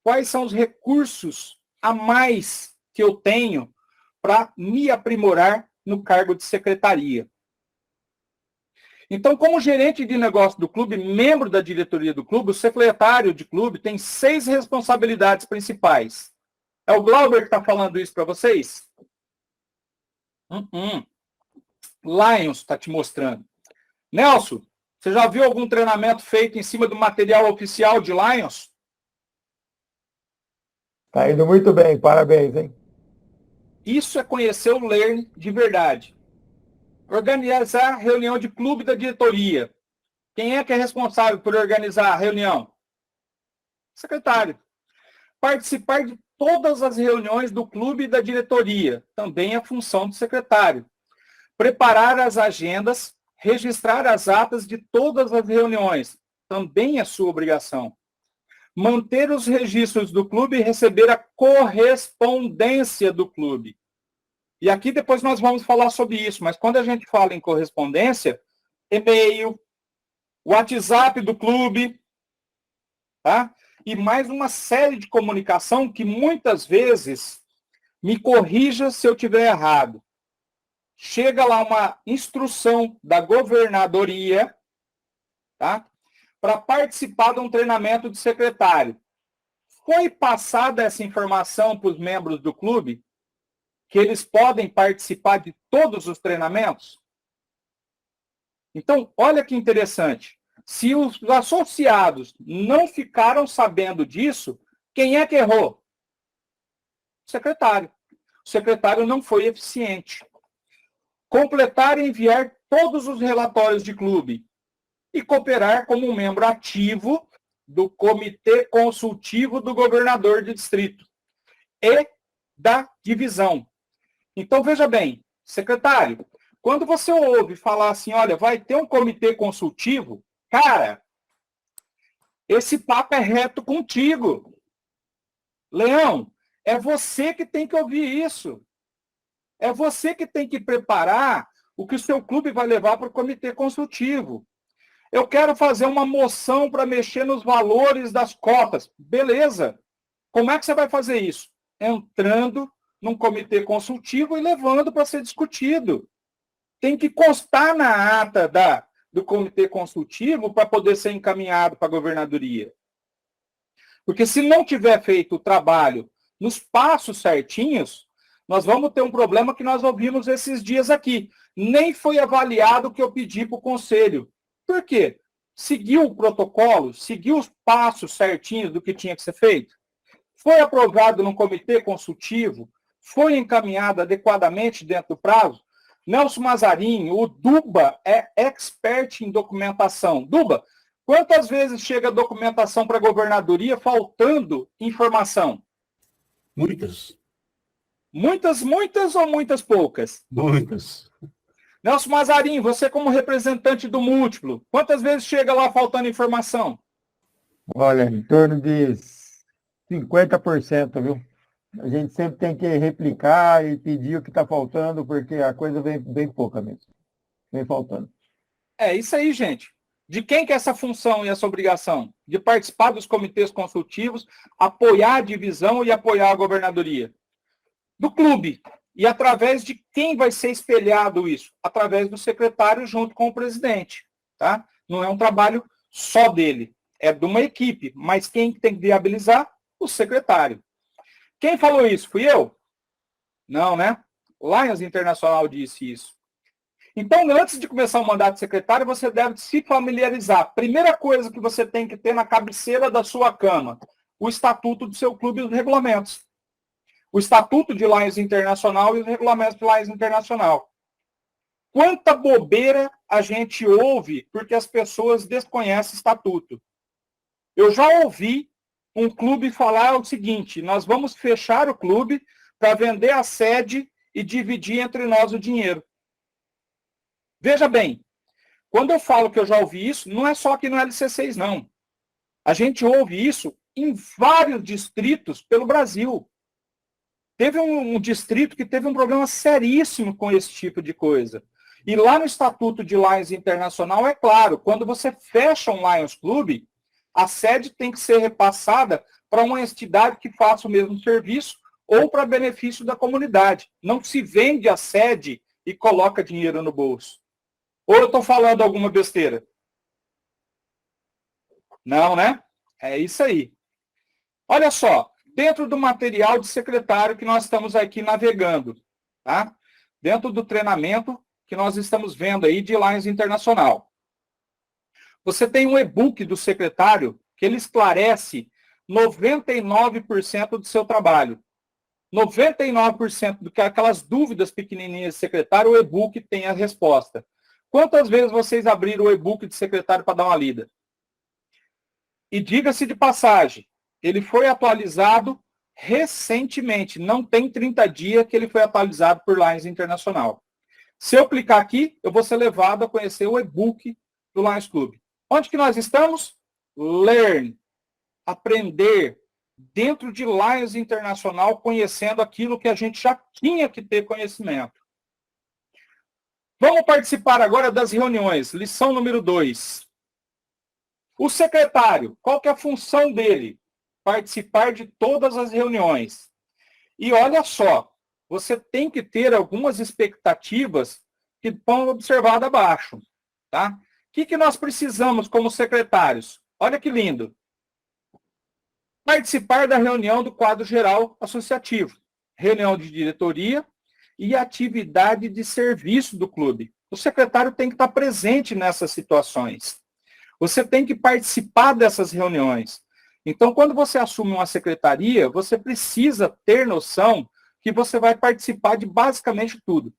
Quais são os recursos a mais que eu tenho para me aprimorar no cargo de secretaria? Então, como gerente de negócio do clube, membro da diretoria do clube, o secretário de clube tem 6 responsabilidades principais. É o Glauber que está falando isso para vocês? Lions está te mostrando. Nelson, você já viu algum treinamento feito em cima do material oficial de Lions? Está indo muito bem, parabéns, hein? Isso é conhecer o Learn de verdade. Organizar reunião de clube da diretoria. Quem é que é responsável por organizar a reunião? Secretário. Participar de todas as reuniões do clube e da diretoria. Também é função do secretário. Preparar as agendas, registrar as atas de todas as reuniões. Também é sua obrigação. Manter os registros do clube e receber a correspondência do clube. E aqui depois nós vamos falar sobre isso, mas quando a gente fala em correspondência, e-mail, WhatsApp do clube, tá? E mais uma série de comunicação que muitas vezes, me corrija se eu estiver errado, chega lá uma instrução da governadoria, tá? Para participar de um treinamento de secretário. Foi passada essa informação para os membros do clube que eles podem participar de todos os treinamentos? Então, olha que interessante. Se os associados não ficaram sabendo disso, quem é que errou? O secretário. O secretário não foi eficiente. Completar e enviar todos os relatórios de clube e cooperar como um membro ativo do comitê consultivo do governador de distrito e da divisão. Então, veja bem, secretário, quando você ouve falar assim, olha, vai ter um comitê consultivo, cara, esse papo é reto contigo. Leão, é você que tem que ouvir isso. É você que tem que preparar o que o seu clube vai levar para o comitê consultivo. Eu quero fazer uma moção para mexer nos valores das cotas. Beleza. Como é que você vai fazer isso? Entrando num comitê consultivo e levando para ser discutido. Tem que constar na ata do comitê consultivo para poder ser encaminhado para a governadoria. Porque se não tiver feito o trabalho nos passos certinhos, nós vamos ter um problema que nós ouvimos esses dias aqui. Nem foi avaliado o que eu pedi para o conselho. Por quê? Seguiu o protocolo, seguiu os passos certinhos do que tinha que ser feito. Foi aprovado no comitê consultivo, Foi encaminhada adequadamente dentro do prazo? Nelson Mazarin, o Duba é expert em documentação. Duba, quantas vezes chega documentação para a governadoria faltando informação? Muitas. Muitas, muitas ou muitas poucas? Muitas. Nelson Mazarin, você como representante do Múltiplo, quantas vezes chega lá faltando informação? Olha, em torno de 50%, viu? A gente sempre tem que replicar e pedir o que está faltando, porque a coisa vem bem pouca mesmo. Vem faltando. É isso aí, gente. De quem que é essa função e essa obrigação? De participar dos comitês consultivos, apoiar a divisão e apoiar a governadoria. Do clube. E através de quem vai ser espelhado isso? Através do secretário junto com o presidente. Tá? Não é um trabalho só dele. É de uma equipe. Mas quem tem que viabilizar? O secretário. Quem falou isso? Fui eu? Não, né? Lions Internacional disse isso. Então, antes de começar o mandato de secretário, você deve se familiarizar. Primeira coisa que você tem que ter na cabeceira da sua cama, o estatuto do seu clube e os regulamentos. O estatuto de Lions Internacional e os regulamentos de Lions Internacional. Quanta bobeira a gente ouve porque as pessoas desconhecem o estatuto. Eu já ouvi um clube falar o seguinte: nós vamos fechar o clube para vender a sede e dividir entre nós o dinheiro. Veja bem, quando eu falo que eu já ouvi isso, não é só aqui no LC6, não. A gente ouve isso em vários distritos pelo Brasil. Teve um distrito que teve um problema seríssimo com esse tipo de coisa. E lá no Estatuto de Lions Internacional, é claro, quando você fecha um Lions Clube, a sede tem que ser repassada para uma entidade que faça o mesmo serviço ou para benefício da comunidade. Não se vende a sede e coloca dinheiro no bolso. Ou eu estou falando alguma besteira? Não, né? É isso aí. Olha só, dentro do material de secretário que nós estamos aqui navegando, tá? Dentro do treinamento que nós estamos vendo aí de Lions Internacional. Você tem um e-book do secretário que ele esclarece 99% do seu trabalho. 99% do que aquelas dúvidas pequenininhas de secretário, o e-book tem a resposta. Quantas vezes vocês abriram o e-book de secretário para dar uma lida? E diga-se de passagem, ele foi atualizado recentemente. Não tem 30 dias que ele foi atualizado por Lions Internacional. Se eu clicar aqui, eu vou ser levado a conhecer o e-book do Lions Club. Onde que nós estamos? Learn. Aprender dentro de Lions Internacional, conhecendo aquilo que a gente já tinha que ter conhecimento. Vamos participar agora das reuniões. Lição número 2. O secretário, qual que é a função dele? Participar de todas as reuniões. E olha só, você tem que ter algumas expectativas que estão observadas abaixo. Tá? O que nós precisamos como secretários? Olha que lindo. Participar da reunião do quadro geral associativo, reunião de diretoria e atividade de serviço do clube. O secretário tem que estar presente nessas situações. Você tem que participar dessas reuniões. Então, quando você assume uma secretaria, você precisa ter noção que você vai participar de basicamente tudo.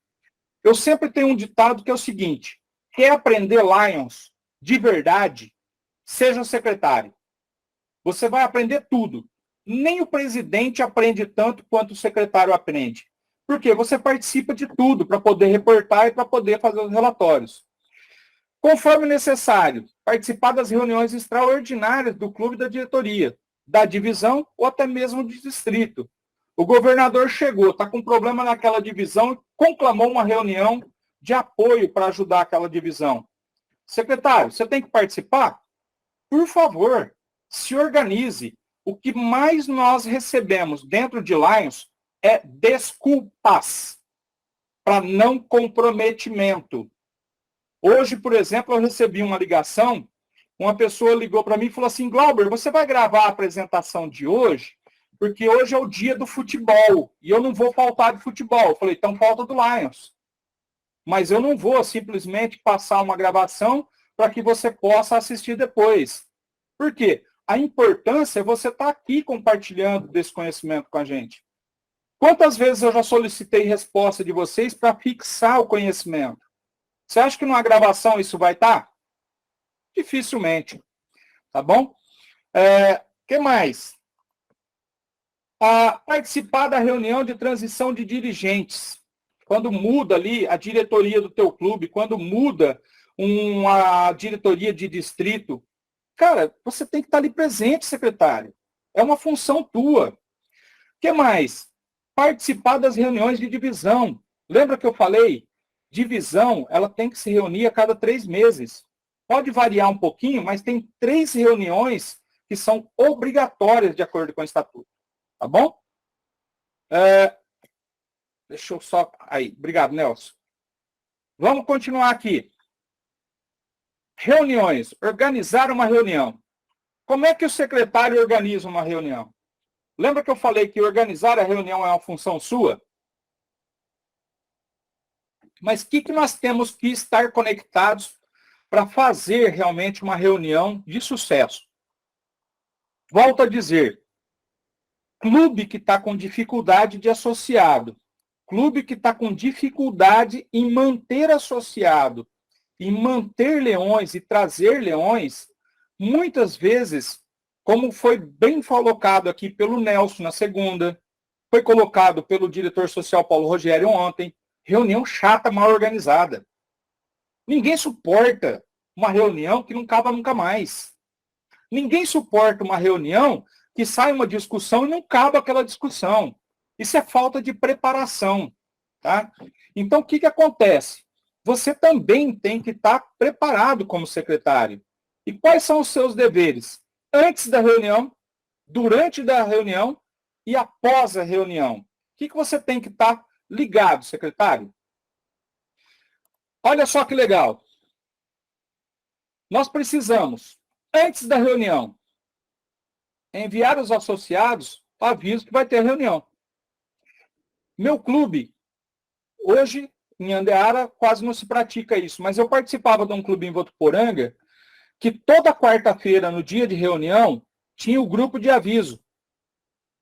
Eu sempre tenho um ditado que é o seguinte: quer aprender Lions de verdade, seja um secretário. Você vai aprender tudo. Nem o presidente aprende tanto quanto o secretário aprende. Por quê? Você participa de tudo para poder reportar e para poder fazer os relatórios. Conforme necessário, participar das reuniões extraordinárias do clube da diretoria, da divisão ou até mesmo do distrito. O governador chegou, está com problema naquela divisão e conclamou uma reunião de apoio para ajudar aquela divisão. Secretário, você tem que participar? Por favor, se organize. O que mais nós recebemos dentro de Lions é desculpas para não comprometimento. Hoje, por exemplo, eu recebi uma ligação, uma pessoa ligou para mim e falou assim: Glauber, você vai gravar a apresentação de hoje? Porque hoje é o dia do futebol e eu não vou faltar de futebol. Eu falei, então falta do Lions. Mas eu não vou simplesmente passar uma gravação para que você possa assistir depois. Por quê? A importância é você estar aqui compartilhando desse conhecimento com a gente. Quantas vezes eu já solicitei resposta de vocês para fixar o conhecimento? Você acha que numa gravação isso vai estar? Dificilmente. Tá bom? Que mais? Participar da reunião de transição de dirigentes. Quando muda ali a diretoria do teu clube, quando muda uma diretoria de distrito, cara, você tem que estar ali presente, secretário. É uma função tua. Que mais? Participar das reuniões de divisão. Lembra que eu falei? Divisão, ela tem que se reunir a cada 3 meses. Pode variar um pouquinho, mas tem 3 reuniões que são obrigatórias de acordo com o estatuto. Tá bom? Deixa eu só... Aí, obrigado, Nelson. Vamos continuar aqui. Reuniões. Organizar uma reunião. Como é que o secretário organiza uma reunião? Lembra que eu falei que organizar a reunião é uma função sua? Mas o que nós temos que estar conectados para fazer realmente uma reunião de sucesso? Volto a dizer, clube que está com dificuldade de associado, clube que está com dificuldade em manter associado, em manter leões e trazer leões, muitas vezes, como foi bem colocado aqui pelo Nelson na segunda, foi colocado pelo diretor social Paulo Rogério ontem, reunião chata, mal organizada. Ninguém suporta uma reunião que não acaba nunca mais. Ninguém suporta uma reunião que sai uma discussão e não acaba aquela discussão. Isso é falta de preparação. Tá? Então, o que acontece? Você também tem que estar preparado como secretário. E quais são os seus deveres? Antes da reunião, durante a reunião e após a reunião. O que você tem que estar ligado, secretário? Olha só que legal. Nós precisamos, antes da reunião, enviar os associados o aviso que vai ter reunião. Meu clube, hoje, em Andeara, quase não se pratica isso, mas eu participava de um clube em Votuporanga que toda quarta-feira, no dia de reunião, tinha o grupo de aviso.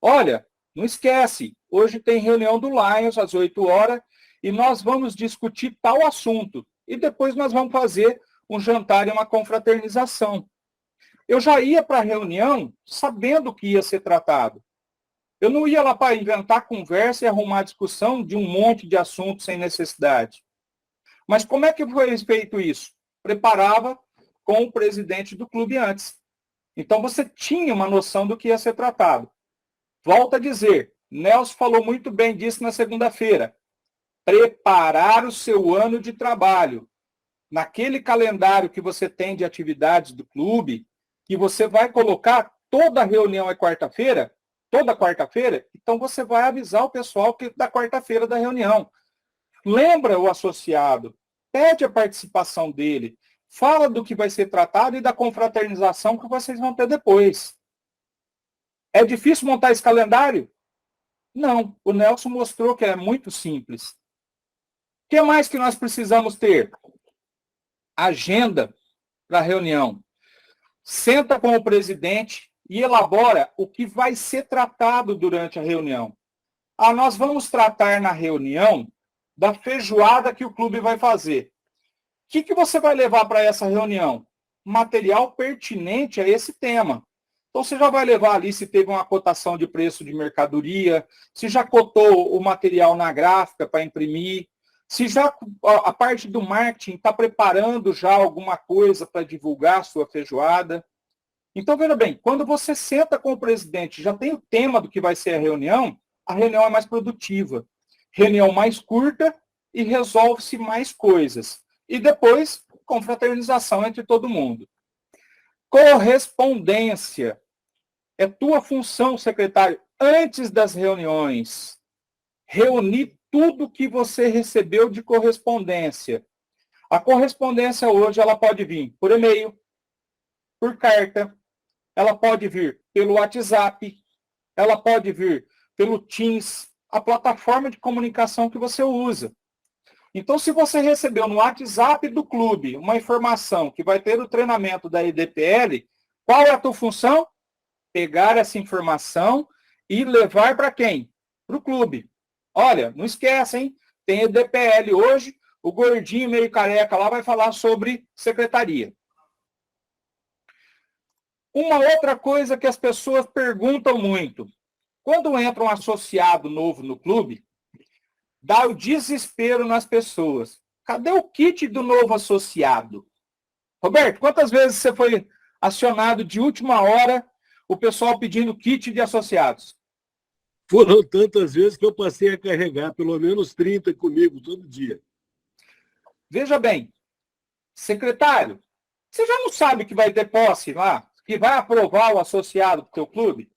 Olha, não esquece, hoje tem reunião do Lions às 8 horas e nós vamos discutir tal assunto. E depois nós vamos fazer um jantar e uma confraternização. Eu já ia para a reunião sabendo o que ia ser tratado. Eu não ia lá para inventar conversa e arrumar discussão de um monte de assuntos sem necessidade. Mas como é que foi feito isso? Preparava com o presidente do clube antes. Então você tinha uma noção do que ia ser tratado. Volto a dizer, Nelson falou muito bem disso na segunda-feira. Preparar o seu ano de trabalho. Naquele calendário que você tem de atividades do clube, que você vai colocar toda reunião é quarta-feira, toda quarta-feira, então você vai avisar o pessoal que da quarta-feira da reunião. Lembra o associado, pede a participação dele, fala do que vai ser tratado e da confraternização que vocês vão ter depois. É difícil montar esse calendário? Não, o Nelson mostrou que é muito simples. O que mais que nós precisamos ter? Agenda para a reunião. Senta com o presidente e elabora o que vai ser tratado durante a reunião. Nós vamos tratar na reunião da feijoada que o clube vai fazer. O que você vai levar para essa reunião? Material pertinente a esse tema. Então, você já vai levar ali se teve uma cotação de preço de mercadoria, se já cotou o material na gráfica para imprimir, se já a parte do marketing está preparando já alguma coisa para divulgar a sua feijoada. Então, veja bem, quando você senta com o presidente, já tem o tema do que vai ser a reunião é mais produtiva. Reunião mais curta e resolve-se mais coisas. E depois, confraternização entre todo mundo. Correspondência. É tua função, secretário, antes das reuniões, reunir tudo que você recebeu de correspondência. A correspondência hoje ela pode vir por e-mail, por carta, ela pode vir pelo WhatsApp, ela pode vir pelo Teams, a plataforma de comunicação que você usa. Então, se você recebeu no WhatsApp do clube uma informação que vai ter o treinamento da EDPL, qual é a tua função? Pegar essa informação e levar para quem? Para o clube. Olha, não esquece, hein? Tem EDPL hoje, o gordinho meio careca lá vai falar sobre secretaria. Uma outra coisa que as pessoas perguntam muito. Quando entra um associado novo no clube, dá o desespero nas pessoas. Cadê o kit do novo associado? Roberto, quantas vezes você foi acionado de última hora, o pessoal pedindo kit de associados? Foram tantas vezes que eu passei a carregar pelo menos 30 comigo todo dia. Veja bem, secretário, você já não sabe que vai ter posse lá, que vai aprovar o associado para o teu clube?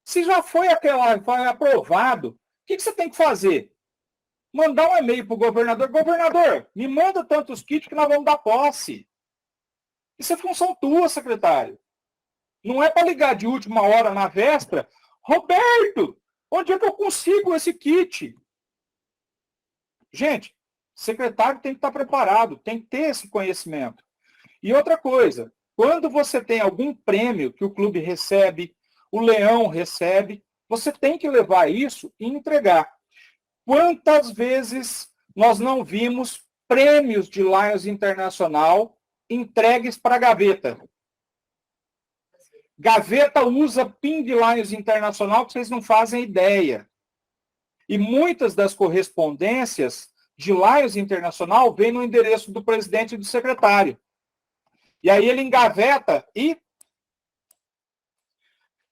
Se já foi aprovado, o que você tem que fazer? Mandar um e-mail para o governador. Governador, me manda tantos kits que nós vamos dar posse. Isso é função tua, secretário. Não é para ligar de última hora na véspera. Roberto, onde é que eu consigo esse kit? Gente, secretário tem que estar preparado, tem que ter esse conhecimento. E outra coisa, quando você tem algum prêmio que o clube recebe, o Leão recebe, você tem que levar isso e entregar. Quantas vezes nós não vimos prêmios de Lions Internacional entregues para a Gaveta? Gaveta usa PIN de Lions Internacional que vocês não fazem ideia. E muitas das correspondências de Lions Internacional vêm no endereço do presidente e do secretário. E aí ele engaveta e...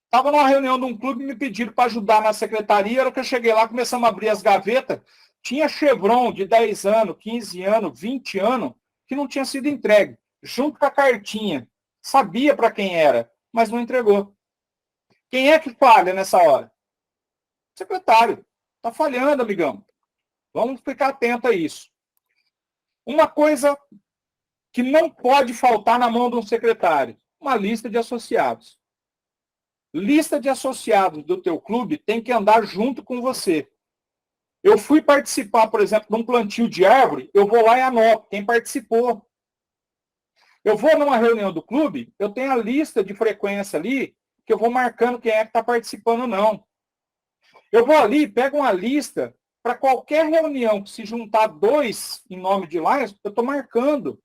Estava numa reunião de um clube e me pediram para ajudar na secretaria. Na hora que eu cheguei lá, começamos a abrir as gavetas. Tinha Chevron de 10 anos, 15 anos, 20 anos, que não tinha sido entregue, junto com a cartinha. Sabia para quem era, mas não entregou. Quem é que falha nessa hora? Secretário. Está falhando, amigão. Vamos ficar atento a isso. Uma coisa que não pode faltar na mão de um secretário, uma lista de associados. Lista de associados do teu clube tem que andar junto com você. Eu fui participar, por exemplo, de um plantio de árvore, eu vou lá e anoto quem participou. Eu vou numa reunião do clube, eu tenho a lista de frequência ali, que eu vou marcando quem é que está participando ou não. Eu vou ali, pego uma lista, para qualquer reunião que se juntar 2 em nome de Lions, eu estou marcando.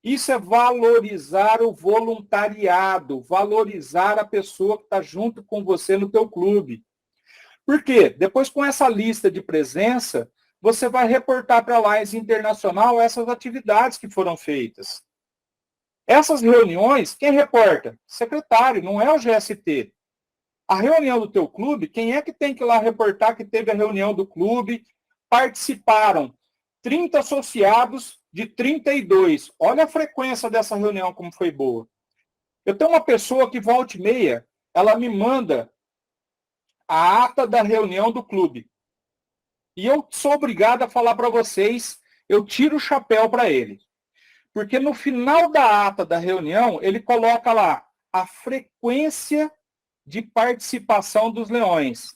Isso é valorizar o voluntariado, valorizar a pessoa que está junto com você no teu clube. Por quê? Depois, com essa lista de presença, você vai reportar para a Lions Internacional essas atividades que foram feitas. Essas reuniões, quem reporta? Secretário, não é o GST. A reunião do teu clube, quem é que tem que ir lá reportar que teve a reunião do clube? Participaram 30 associados de 32. Olha a frequência dessa reunião, como foi boa. Eu tenho uma pessoa que volta e meia, ela me manda a ata da reunião do clube. E eu sou obrigado a falar para vocês, eu tiro o chapéu para ele. Porque no final da ata da reunião, ele coloca lá a frequência de participação dos leões.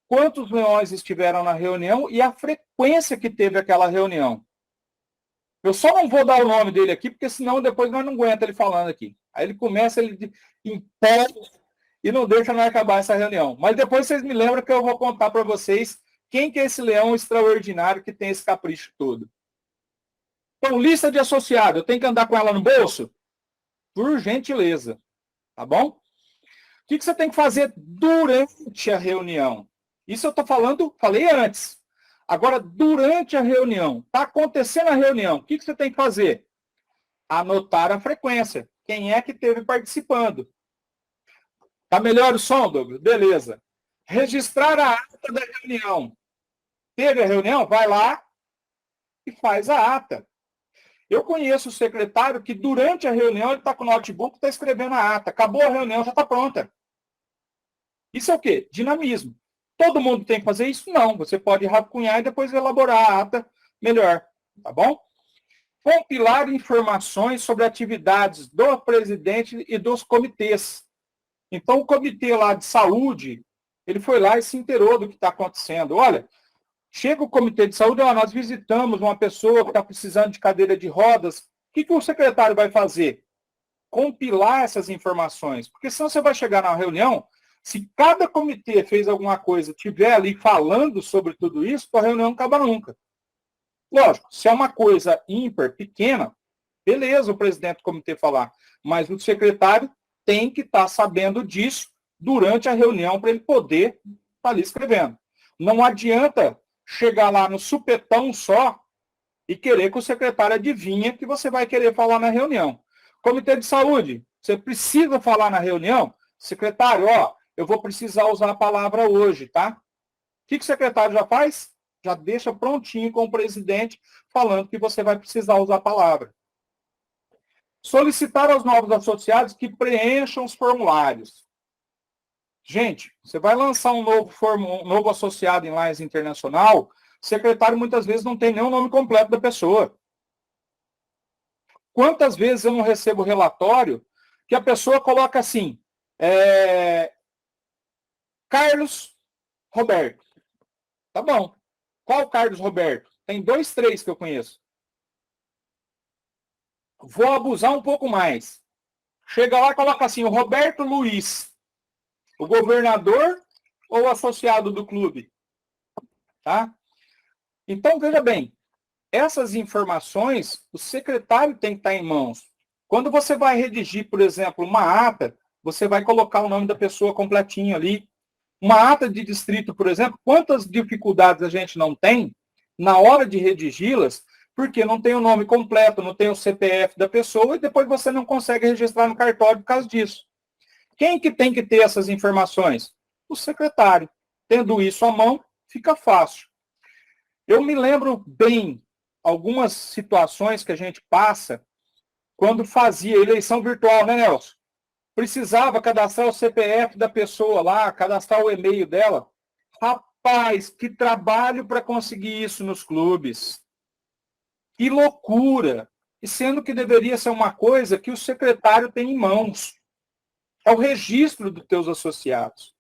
Quantos leões estiveram na reunião e a frequência que teve aquela reunião. Eu só não vou dar o nome dele aqui, porque senão depois nós não aguentamos ele falando aqui. Aí ele começa, ele impede e não deixa nós acabar essa reunião. Mas depois vocês me lembram que eu vou contar para vocês quem que é esse leão extraordinário que tem esse capricho todo. Então, lista de associado, eu tenho que andar com ela no bolso? Por gentileza. Tá bom? O que você tem que fazer durante a reunião? Isso eu estou falando, falei antes. Agora, durante a reunião, está acontecendo a reunião, o que você tem que fazer? Anotar a frequência. Quem é que esteve participando? Tá melhor o som, Douglas? Beleza. Registrar a ata da reunião. Teve a reunião? Vai lá e faz a ata. Eu conheço o secretário que durante a reunião ele está com o notebook e está escrevendo a ata. Acabou a reunião, já está pronta. Isso é o quê? Dinamismo. Todo mundo tem que fazer isso? Não. Você pode rascunhar e depois elaborar a ata melhor. Tá bom? Compilar informações sobre atividades do presidente e dos comitês. Então, o comitê lá de saúde, ele foi lá e se inteirou do que está acontecendo. Olha, chega o comitê de saúde, ó, nós visitamos uma pessoa que está precisando de cadeira de rodas. O que o secretário vai fazer? Compilar essas informações. Porque senão você vai chegar na reunião, Se cada comitê fez alguma coisa, estiver ali falando sobre tudo isso, a reunião não acaba nunca. Lógico, se é uma coisa ímpar, pequena, beleza o presidente do comitê falar, mas o secretário tem que estar sabendo disso durante a reunião para ele poder estar ali escrevendo. Não adianta chegar lá no supetão só e querer que o secretário adivinhe que você vai querer falar na reunião. Comitê de saúde, você precisa falar na reunião? Secretário, ó, eu vou precisar usar a palavra hoje, tá? O que o secretário já faz? Já deixa prontinho com o presidente falando que você vai precisar usar a palavra. Solicitar aos novos associados que preencham os formulários. Gente, você vai lançar um novo associado em Lions Internacional, o secretário muitas vezes não tem nem o nome completo da pessoa. Quantas vezes eu não recebo relatório que a pessoa coloca assim, Carlos Roberto. Tá bom. Qual Carlos Roberto? Tem 2, 3 que eu conheço. Vou abusar um pouco mais. Chega lá e coloca assim, o Roberto Luiz, o governador ou o associado do clube? Tá? Então, veja bem, essas informações, o secretário tem que estar em mãos. Quando você vai redigir, por exemplo, uma ata, você vai colocar o nome da pessoa completinho ali. Uma ata de distrito, por exemplo, quantas dificuldades a gente não tem na hora de redigi-las, porque não tem o nome completo, não tem o CPF da pessoa, e depois você não consegue registrar no cartório por causa disso. Quem que tem que ter essas informações? O secretário. Tendo isso à mão, fica fácil. Eu me lembro bem algumas situações que a gente passa quando fazia eleição virtual, né, Nelson? Precisava cadastrar o CPF da pessoa lá, cadastrar o e-mail dela. Rapaz, que trabalho para conseguir isso nos clubes. Que loucura. E sendo que deveria ser uma coisa que o secretário tem em mãos. É o registro dos teus associados.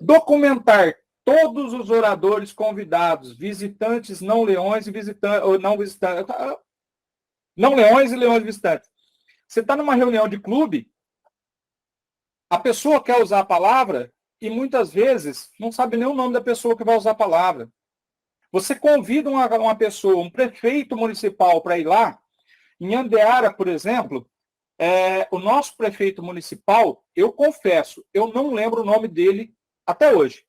Documentar todos os oradores convidados, visitantes, não leões e visitantes, ou não visitantes, não leões e leões visitantes. Você está numa reunião de clube, a pessoa quer usar a palavra e muitas vezes não sabe nem o nome da pessoa que vai usar a palavra. Você convida uma pessoa, um prefeito municipal para ir lá, em Andeara, por exemplo, o nosso prefeito municipal, eu confesso, eu não lembro o nome dele até hoje.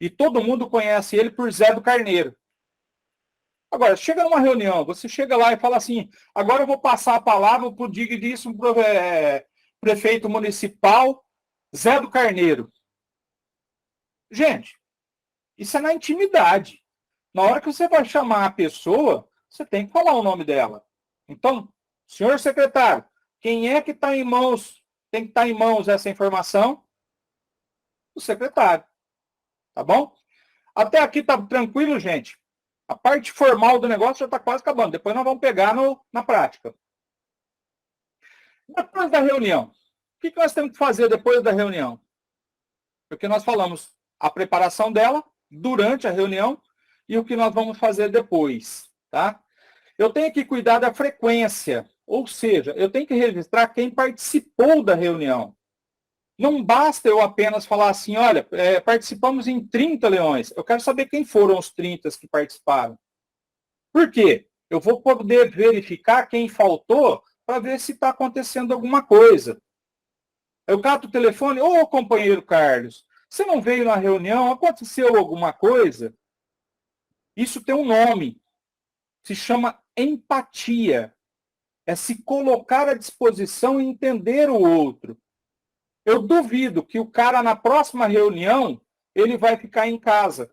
E todo mundo conhece ele por Zé do Carneiro. Agora, chega numa reunião, você chega lá e fala assim, agora eu vou passar a palavra para o digníssimo prefeito municipal, Zé do Carneiro. Gente, isso é na intimidade. Na hora que você vai chamar a pessoa, você tem que falar o nome dela. Então, senhor secretário, quem é que está em mãos, tem que estar em mãos essa informação? O secretário. Tá bom? Até aqui está tranquilo, gente? A parte formal do negócio já está quase acabando. Depois nós vamos pegar na prática. Depois da reunião. O que nós temos que fazer depois da reunião? Porque nós falamos a preparação dela durante a reunião e o que nós vamos fazer depois. Tá? Eu tenho que cuidar da frequência. Ou seja, eu tenho que registrar quem participou da reunião. Não basta eu apenas falar assim, olha, participamos em 30 leões. Eu quero saber quem foram os 30 que participaram. Por quê? Eu vou poder verificar quem faltou para ver se está acontecendo alguma coisa. Eu cato o telefone, ô companheiro Carlos, você não veio na reunião? Aconteceu alguma coisa? Isso tem um nome. Se chama empatia. É se colocar à disposição e entender o outro. Eu duvido que o cara, na próxima reunião, ele vai ficar em casa.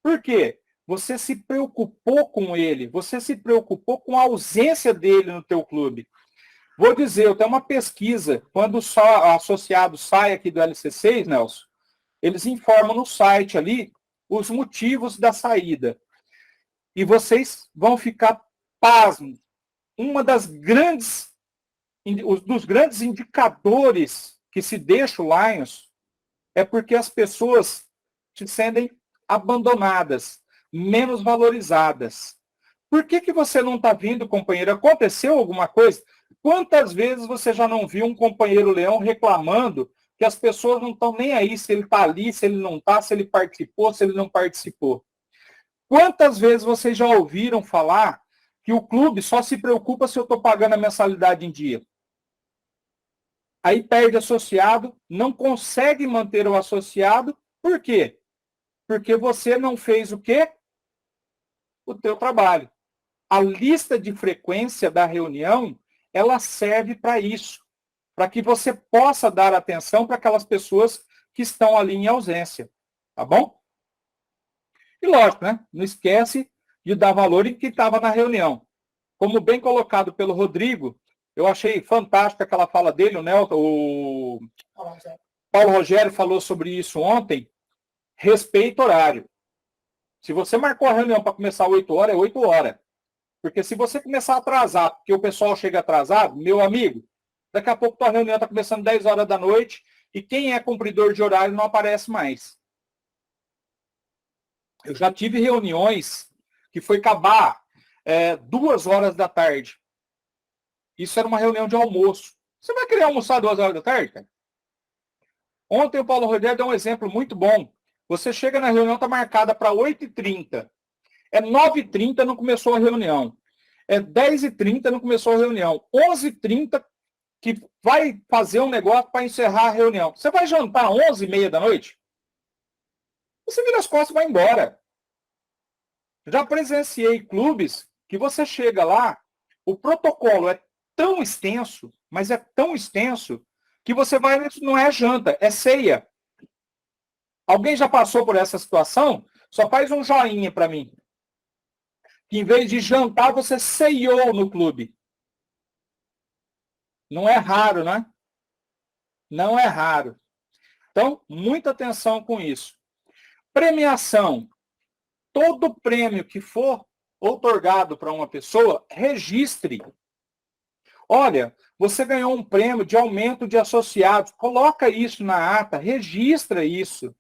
Por quê? Você se preocupou com ele, você se preocupou com a ausência dele no teu clube. Vou dizer, eu tenho uma pesquisa, quando o associado sai aqui do LC6, Nelson, eles informam no site ali os motivos da saída. E vocês vão ficar pasmos. Dos grandes indicadores que se deixa o Lions é porque as pessoas se sentem abandonadas, menos valorizadas. Por que você não está vindo, companheiro? Aconteceu alguma coisa? Quantas vezes você já não viu um companheiro leão reclamando que as pessoas não estão nem aí se ele está ali, se ele não está, se ele participou, se ele não participou. Quantas vezes vocês já ouviram falar que o clube só se preocupa se eu estou pagando a mensalidade em dia? Aí perde associado, não consegue manter o associado. Por quê? Porque você não fez o quê? O teu trabalho. A lista de frequência da reunião, ela serve para isso, para que você possa dar atenção para aquelas pessoas que estão ali em ausência, tá bom? E lógico, né? Não esquece de dar valor em quem estava na reunião. Como bem colocado pelo Rodrigo, eu achei fantástica aquela fala dele, o Paulo Rogério falou sobre isso ontem, respeito horário. Se você marcou a reunião para começar 8 horas, é 8 horas. Porque se você começar a atrasar, porque o pessoal chega atrasado, meu amigo, daqui a pouco tua reunião está começando 10 horas da noite e quem é cumpridor de horário não aparece mais. Eu já tive reuniões que foi acabar 2 horas da tarde. Isso era uma reunião de almoço. Você vai querer almoçar 2 horas da tarde, cara? Ontem o Paulo Rogério deu um exemplo muito bom. Você chega na reunião, está marcada para 8h30. É 9h30, não começou a reunião. É 10h30, não começou a reunião. 11h30, que vai fazer um negócio para encerrar a reunião. Você vai jantar às 11h30 da noite? Você vira as costas e vai embora. Já presenciei clubes que você chega lá, o protocolo é tão extenso, mas é tão extenso, que você vai, não é janta, é ceia. Alguém já passou por essa situação? Só faz um joinha para mim. Que em vez de jantar, você ceiou no clube. Não é raro, né? Não é raro. Então, muita atenção com isso. Premiação. Todo prêmio que for outorgado para uma pessoa, registre. Olha, você ganhou um prêmio de aumento de associados. Coloca isso na ata, registra isso.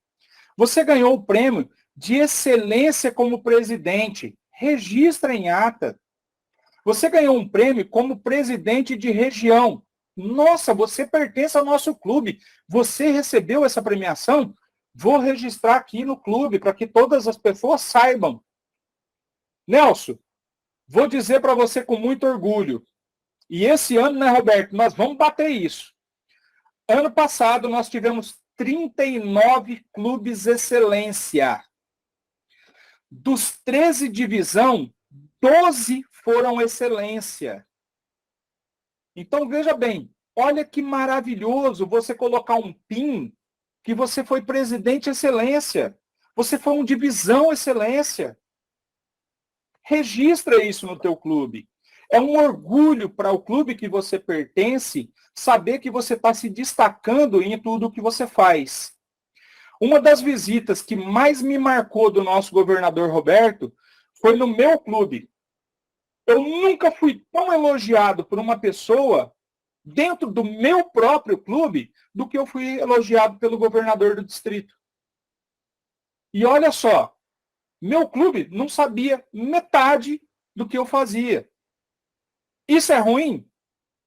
Você ganhou o prêmio de excelência como presidente. Registra em ata. Você ganhou um prêmio como presidente de região. Nossa, você pertence ao nosso clube. Você recebeu essa premiação? Vou registrar aqui no clube para que todas as pessoas saibam. Nelson, vou dizer para você com muito orgulho. E esse ano, né, Roberto, nós vamos bater isso. Ano passado, nós tivemos 39 clubes excelência. Dos 13 divisão, 12 foram excelência. Então, veja bem, olha que maravilhoso você colocar um PIN que você foi presidente excelência. Você foi um divisão excelência. Registra isso no teu clube. É um orgulho para o clube que você pertence saber que você está se destacando em tudo o que você faz. Uma das visitas que mais me marcou do nosso governador Roberto foi no meu clube. Eu nunca fui tão elogiado por uma pessoa dentro do meu próprio clube do que eu fui elogiado pelo governador do distrito. E olha só, meu clube não sabia metade do que eu fazia. Isso é ruim?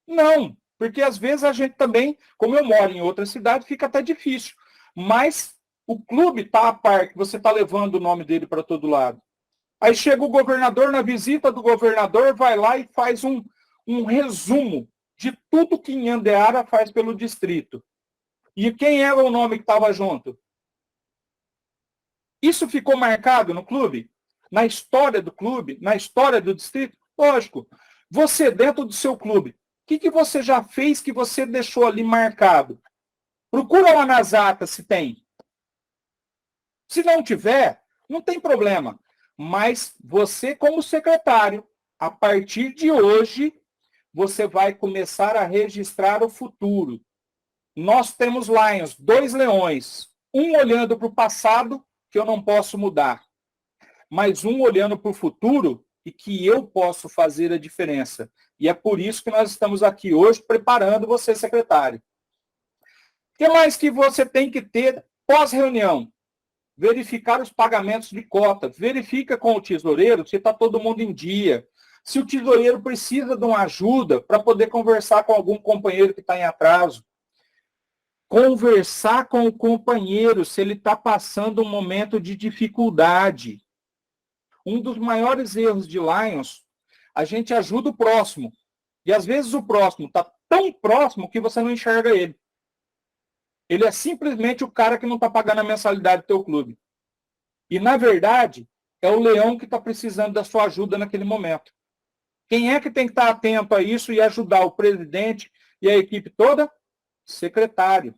Não, porque às vezes a gente também, como eu moro em outra cidade, fica até difícil. Mas o clube está a par, que você está levando o nome dele para todo lado. Aí chega o governador, na visita do governador, vai lá e faz um resumo de tudo que Inhandeara faz pelo distrito. E quem era o nome que estava junto? Isso ficou marcado no clube? Na história do clube? Na história do distrito? Lógico. Você, dentro do seu clube, o que você já fez que você deixou ali marcado? Procura lá nas atas se tem. Se não tiver, não tem problema. Mas você, como secretário, a partir de hoje, você vai começar a registrar o futuro. Nós temos Lions, 2 leões. Um olhando para o passado, que eu não posso mudar. Mas um olhando para o futuro e que eu posso fazer a diferença. E é por isso que nós estamos aqui hoje preparando você, secretário. O que mais que você tem que ter pós-reunião? Verificar os pagamentos de cota. Verifica com o tesoureiro se está todo mundo em dia. Se o tesoureiro precisa de uma ajuda para poder conversar com algum companheiro que está em atraso. Conversar com o companheiro se ele está passando um momento de dificuldade. Um dos maiores erros de Lions, a gente ajuda o próximo. E às vezes o próximo está tão próximo que você não enxerga ele. Ele é simplesmente o cara que não está pagando a mensalidade do teu clube. E, na verdade, é o leão que está precisando da sua ajuda naquele momento. Quem é que tem que estar atento a isso e ajudar o presidente e a equipe toda? Secretário.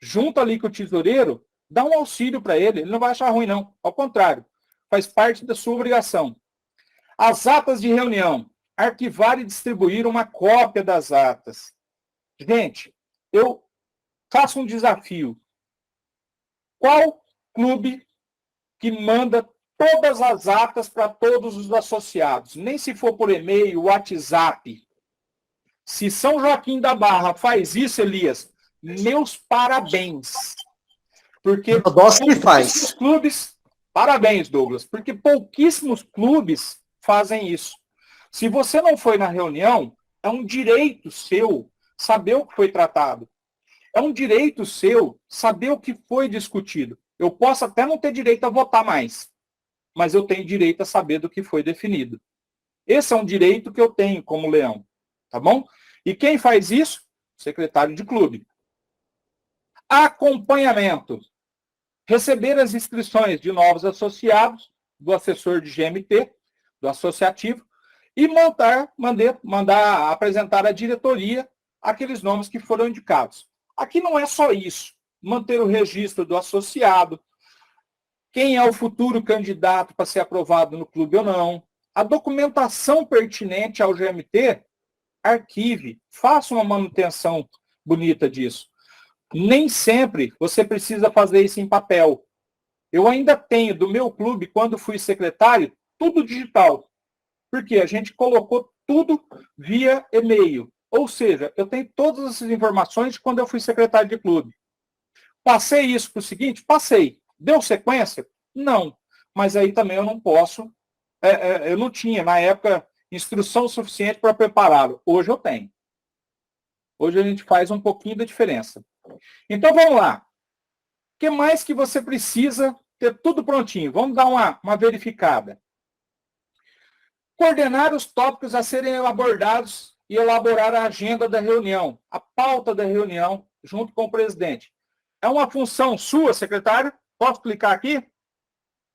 Junto ali com o tesoureiro, dá um auxílio para ele. Ele não vai achar ruim, não. Ao contrário, faz parte da sua obrigação. As atas de reunião. Arquivar e distribuir uma cópia das atas. Gente, eu faço um desafio. Qual clube que manda todas as atas para todos os associados? Nem se for por e-mail, WhatsApp. Se São Joaquim da Barra faz isso, Elias, meus parabéns. Porque pouquíssimos clubes... Parabéns, Douglas. Porque pouquíssimos clubes fazem isso. Se você não foi na reunião, é um direito seu saber o que foi tratado. É um direito seu saber o que foi discutido. Eu posso até não ter direito a votar mais, mas eu tenho direito a saber do que foi definido. Esse é um direito que eu tenho como leão, tá bom? E quem faz isso? Secretário de clube. Acompanhamento. Receber as inscrições de novos associados, do assessor de GMT, do associativo, e mandar apresentar à diretoria aqueles nomes que foram indicados. Aqui não é só isso. Manter o registro do associado, quem é o futuro candidato para ser aprovado no clube ou não, a documentação pertinente ao GMT, arquive, faça uma manutenção bonita disso. Nem sempre você precisa fazer isso em papel. Eu ainda tenho do meu clube, quando fui secretário, tudo digital. Porque a gente colocou tudo via e-mail. Ou seja, eu tenho todas essas informações de quando eu fui secretário de clube. Passei isso para o seguinte? Passei. Deu sequência? Não. Mas aí também eu não posso. Eu não tinha, na época, instrução suficiente para prepará-lo. Hoje eu tenho. Hoje a gente faz um pouquinho da diferença. Então vamos lá. O que mais que você precisa ter tudo prontinho? Vamos dar uma verificada. Coordenar os tópicos a serem abordados e elaborar a agenda da reunião, a pauta da reunião, junto com o presidente. É uma função sua, secretário? Posso clicar aqui?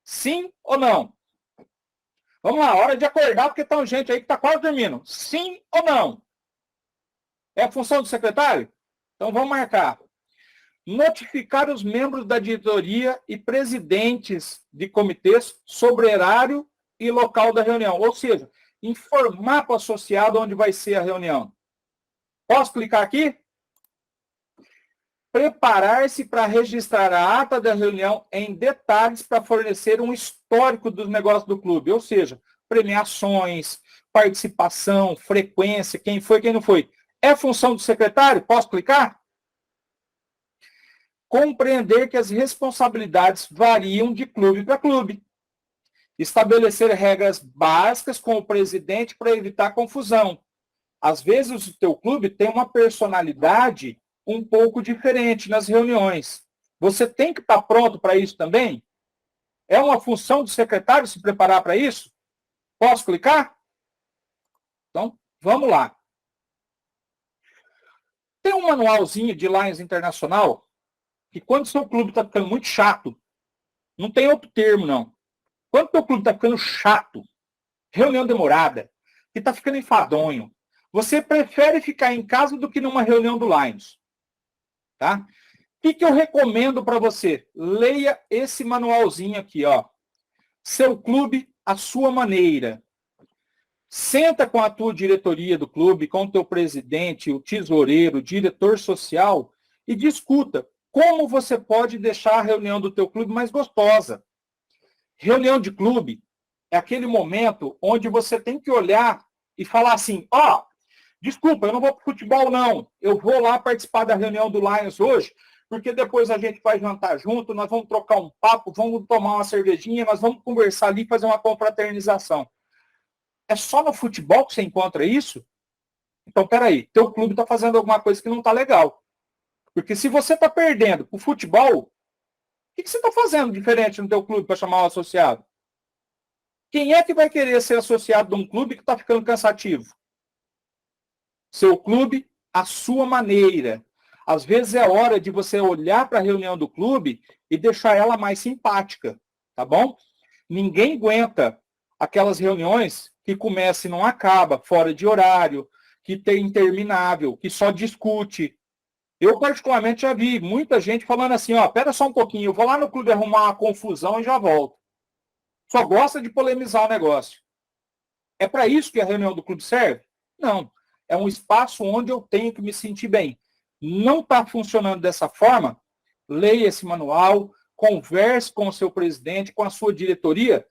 Sim ou não? Vamos lá, hora de acordar, porque tem gente aí que está quase dormindo. Sim ou não? É a função do secretário? Então vamos marcar. Notificar os membros da diretoria e presidentes de comitês sobre horário e local da reunião. Ou seja, informar para o associado onde vai ser a reunião. Posso clicar aqui? Preparar-se para registrar a ata da reunião em detalhes para fornecer um histórico dos negócios do clube. Ou seja, premiações, participação, frequência, quem foi, quem não foi. É função do secretário? Posso clicar? Compreender que as responsabilidades variam de clube para clube. Estabelecer regras básicas com o presidente para evitar confusão. Às vezes o teu clube tem uma personalidade um pouco diferente nas reuniões. Você tem que estar pronto para isso também? É uma função do secretário se preparar para isso? Posso clicar? Então, vamos lá. Tem um manualzinho de Lions Internacional que quando seu clube está ficando muito chato, não tem outro termo, não. Quando o teu clube está ficando chato, reunião demorada, que está ficando enfadonho, você prefere ficar em casa do que numa reunião do Lions. Tá? O que eu recomendo para você? Leia esse manualzinho aqui, ó. Seu clube, a sua maneira. Senta com a tua diretoria do clube, com o teu presidente, o tesoureiro, o diretor social e discuta como você pode deixar a reunião do teu clube mais gostosa. Reunião de clube é aquele momento onde você tem que olhar e falar assim, ó, desculpa, eu não vou para o futebol, não. Eu vou lá participar da reunião do Lions hoje, porque depois a gente vai jantar junto, nós vamos trocar um papo, vamos tomar uma cervejinha, nós vamos conversar ali e fazer uma confraternização. É só no futebol que você encontra isso? Então, peraí, teu clube está fazendo alguma coisa que não está legal. Porque se você está perdendo para o futebol, o que você está fazendo diferente no teu clube para chamar o associado? Quem é que vai querer ser associado de um clube que está ficando cansativo? Seu clube, a sua maneira. Às vezes é hora de você olhar para a reunião do clube e deixar ela mais simpática, tá bom? Ninguém aguenta aquelas reuniões que começa e não acaba, fora de horário, que tem interminável, que só discute. Eu, particularmente, já vi muita gente falando assim, ó, pera só um pouquinho, eu vou lá no clube arrumar uma confusão e já volto. Só gosta de polemizar o negócio. É para isso que a reunião do clube serve? Não. É um espaço onde eu tenho que me sentir bem. Não está funcionando dessa forma? Leia esse manual, converse com o seu presidente, com a sua diretoria,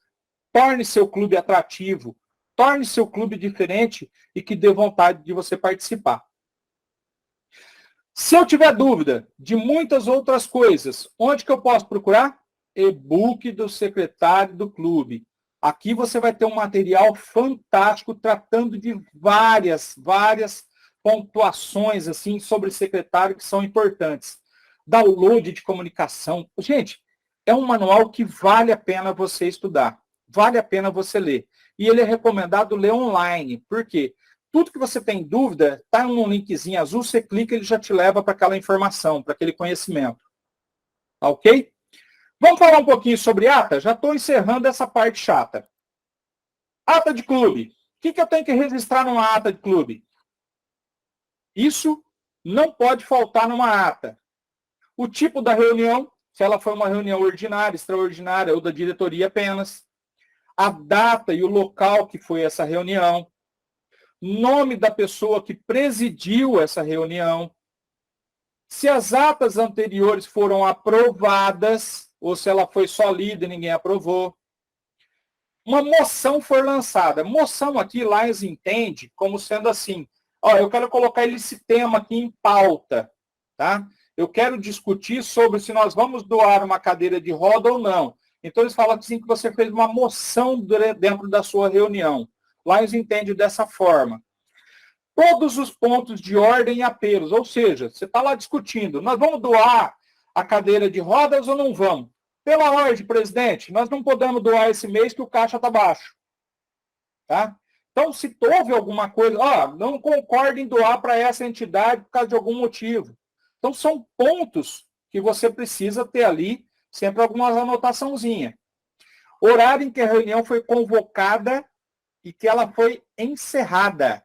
torne seu clube atrativo, torne seu clube diferente e que dê vontade de você participar. Se eu tiver dúvida de muitas outras coisas, onde que eu posso procurar? E-book do secretário do clube. Aqui você vai ter um material fantástico tratando de várias pontuações assim sobre secretário que são importantes. Download de comunicação. Gente, é um manual que vale a pena você estudar. Vale a pena você ler. E ele é recomendado ler online. Por quê? Tudo que você tem dúvida, está num linkzinho azul, você clica e ele já te leva para aquela informação, para aquele conhecimento. Tá ok? Vamos falar um pouquinho sobre ata? Já estou encerrando essa parte chata. Ata de clube. O que eu tenho que registrar numa ata de clube? Isso não pode faltar numa ata. O tipo da reunião, se ela foi uma reunião ordinária, extraordinária ou da diretoria apenas. A data e o local que foi essa reunião. Nome da pessoa que presidiu essa reunião. Se as atas anteriores foram aprovadas, ou se ela foi só lida e ninguém aprovou. Uma moção foi lançada. Moção aqui, Lions entende como sendo assim, ó, eu quero colocar esse tema aqui em pauta, tá? Eu quero discutir sobre se nós vamos doar uma cadeira de roda ou não. Então, eles falam assim que você fez uma moção dentro da sua reunião. Lions entende dessa forma. Todos os pontos de ordem e apelos, ou seja, você está lá discutindo, nós vamos doar a cadeira de rodas ou não vamos? Pela ordem, presidente, nós não podemos doar esse mês que o caixa está baixo. Tá? Então, se houve alguma coisa, não concordo em doar para essa entidade por causa de algum motivo. Então, são pontos que você precisa ter ali, sempre alguma anotaçãozinha. Horário em que a reunião foi convocada e que ela foi encerrada.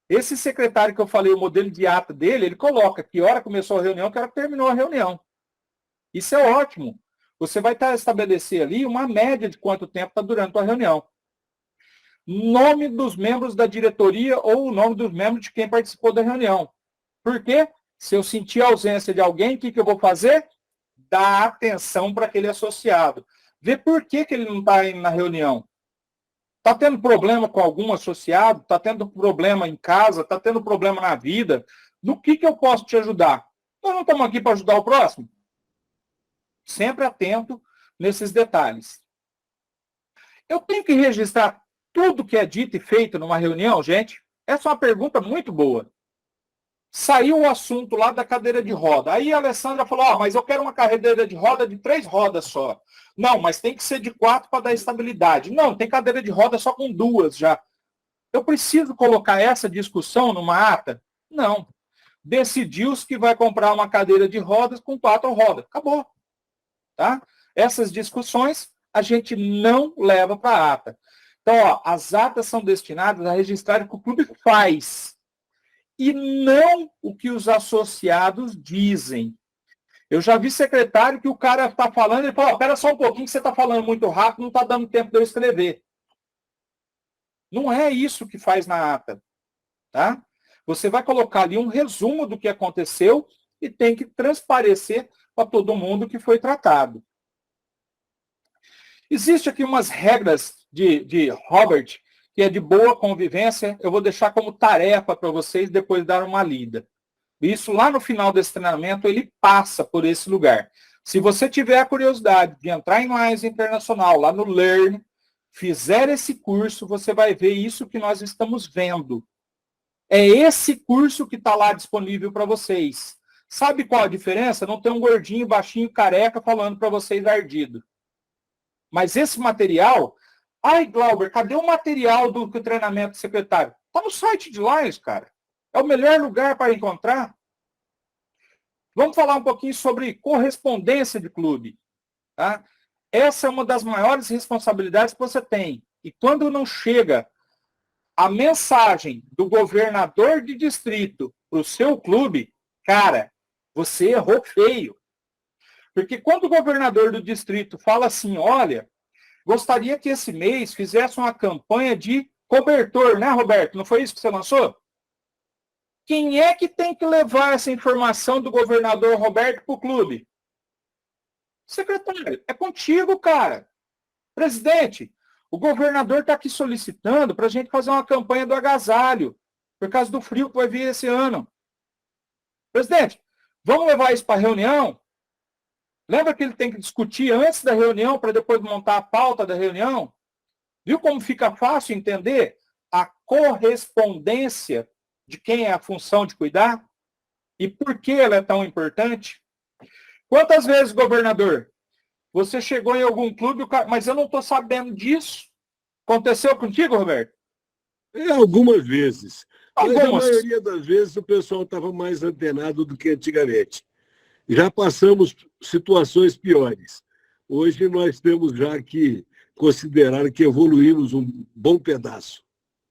Esse secretário que eu falei, o modelo de ata dele, ele coloca que hora começou a reunião, que hora terminou a reunião. Isso é ótimo. Você vai estabelecer ali uma média de quanto tempo está durando a reunião. Nome dos membros da diretoria ou o nome dos membros de quem participou da reunião. Por quê? Se eu sentir a ausência de alguém, o que eu vou fazer? Dar atenção para aquele associado. Ver por que ele não está indo na reunião. Está tendo problema com algum associado? Está tendo problema em casa? Está tendo problema na vida? No que eu posso te ajudar? Nós não estamos aqui para ajudar o próximo? Sempre atento nesses detalhes. Eu tenho que registrar tudo que é dito e feito numa reunião, gente? Essa é uma pergunta muito boa. Saiu o assunto lá da cadeira de roda. Aí a Alessandra falou, mas eu quero uma cadeira de roda de 3 rodas só. Não, mas tem que ser de 4 para dar estabilidade. Não, tem cadeira de roda só com 2 já. Eu preciso colocar essa discussão numa ata? Não. Decidiu-se que vai comprar uma cadeira de rodas com 4 rodas. Acabou. Tá? Essas discussões a gente não leva para a ata. Então, as atas são destinadas a registrar o que o clube faz e não o que os associados dizem. Eu já vi secretário que o cara está falando, ele fala, espera só um pouquinho que você está falando muito rápido, não está dando tempo de eu escrever. Não é isso que faz na ata. Tá? Você vai colocar ali um resumo do que aconteceu e tem que transparecer para todo mundo que foi tratado. Existe aqui umas regras de Robert, que é de boa convivência, eu vou deixar como tarefa para vocês depois dar uma lida. Isso lá no final desse treinamento, ele passa por esse lugar. Se você tiver a curiosidade de entrar em Lions Internacional, lá no Learn, fizer esse curso, você vai ver isso que nós estamos vendo. É esse curso que está lá disponível para vocês. Sabe qual a diferença? Não tem um gordinho, baixinho, careca falando para vocês ardido. Mas esse material... Ai, Glauber, cadê o material do treinamento do secretário? Está no site de Lions, cara. É o melhor lugar para encontrar. Vamos falar um pouquinho sobre correspondência de clube. Tá? Essa é uma das maiores responsabilidades que você tem. E quando não chega a mensagem do governador de distrito para o seu clube, cara, você errou feio. Porque quando o governador do distrito fala assim, olha, gostaria que esse mês fizesse uma campanha de cobertor, né, Roberto? Não foi isso que você lançou? Quem é que tem que levar essa informação do governador Roberto para o clube? Secretário, é contigo, cara. Presidente, o governador está aqui solicitando para a gente fazer uma campanha do agasalho, por causa do frio que vai vir esse ano. Presidente, vamos levar isso para a reunião? Lembra que ele tem que discutir antes da reunião para depois montar a pauta da reunião? Viu como fica fácil entender a correspondência de quem é a função de cuidar? E por que ela é tão importante? Quantas vezes, governador, você chegou em algum clube, mas eu não estou sabendo disso? Aconteceu contigo, Roberto? Algumas vezes. Mas a Algumas. maioria das vezes o pessoal estava mais antenado do que antigamente. Já passamos situações piores. Hoje nós temos já que considerar que evoluímos um bom pedaço.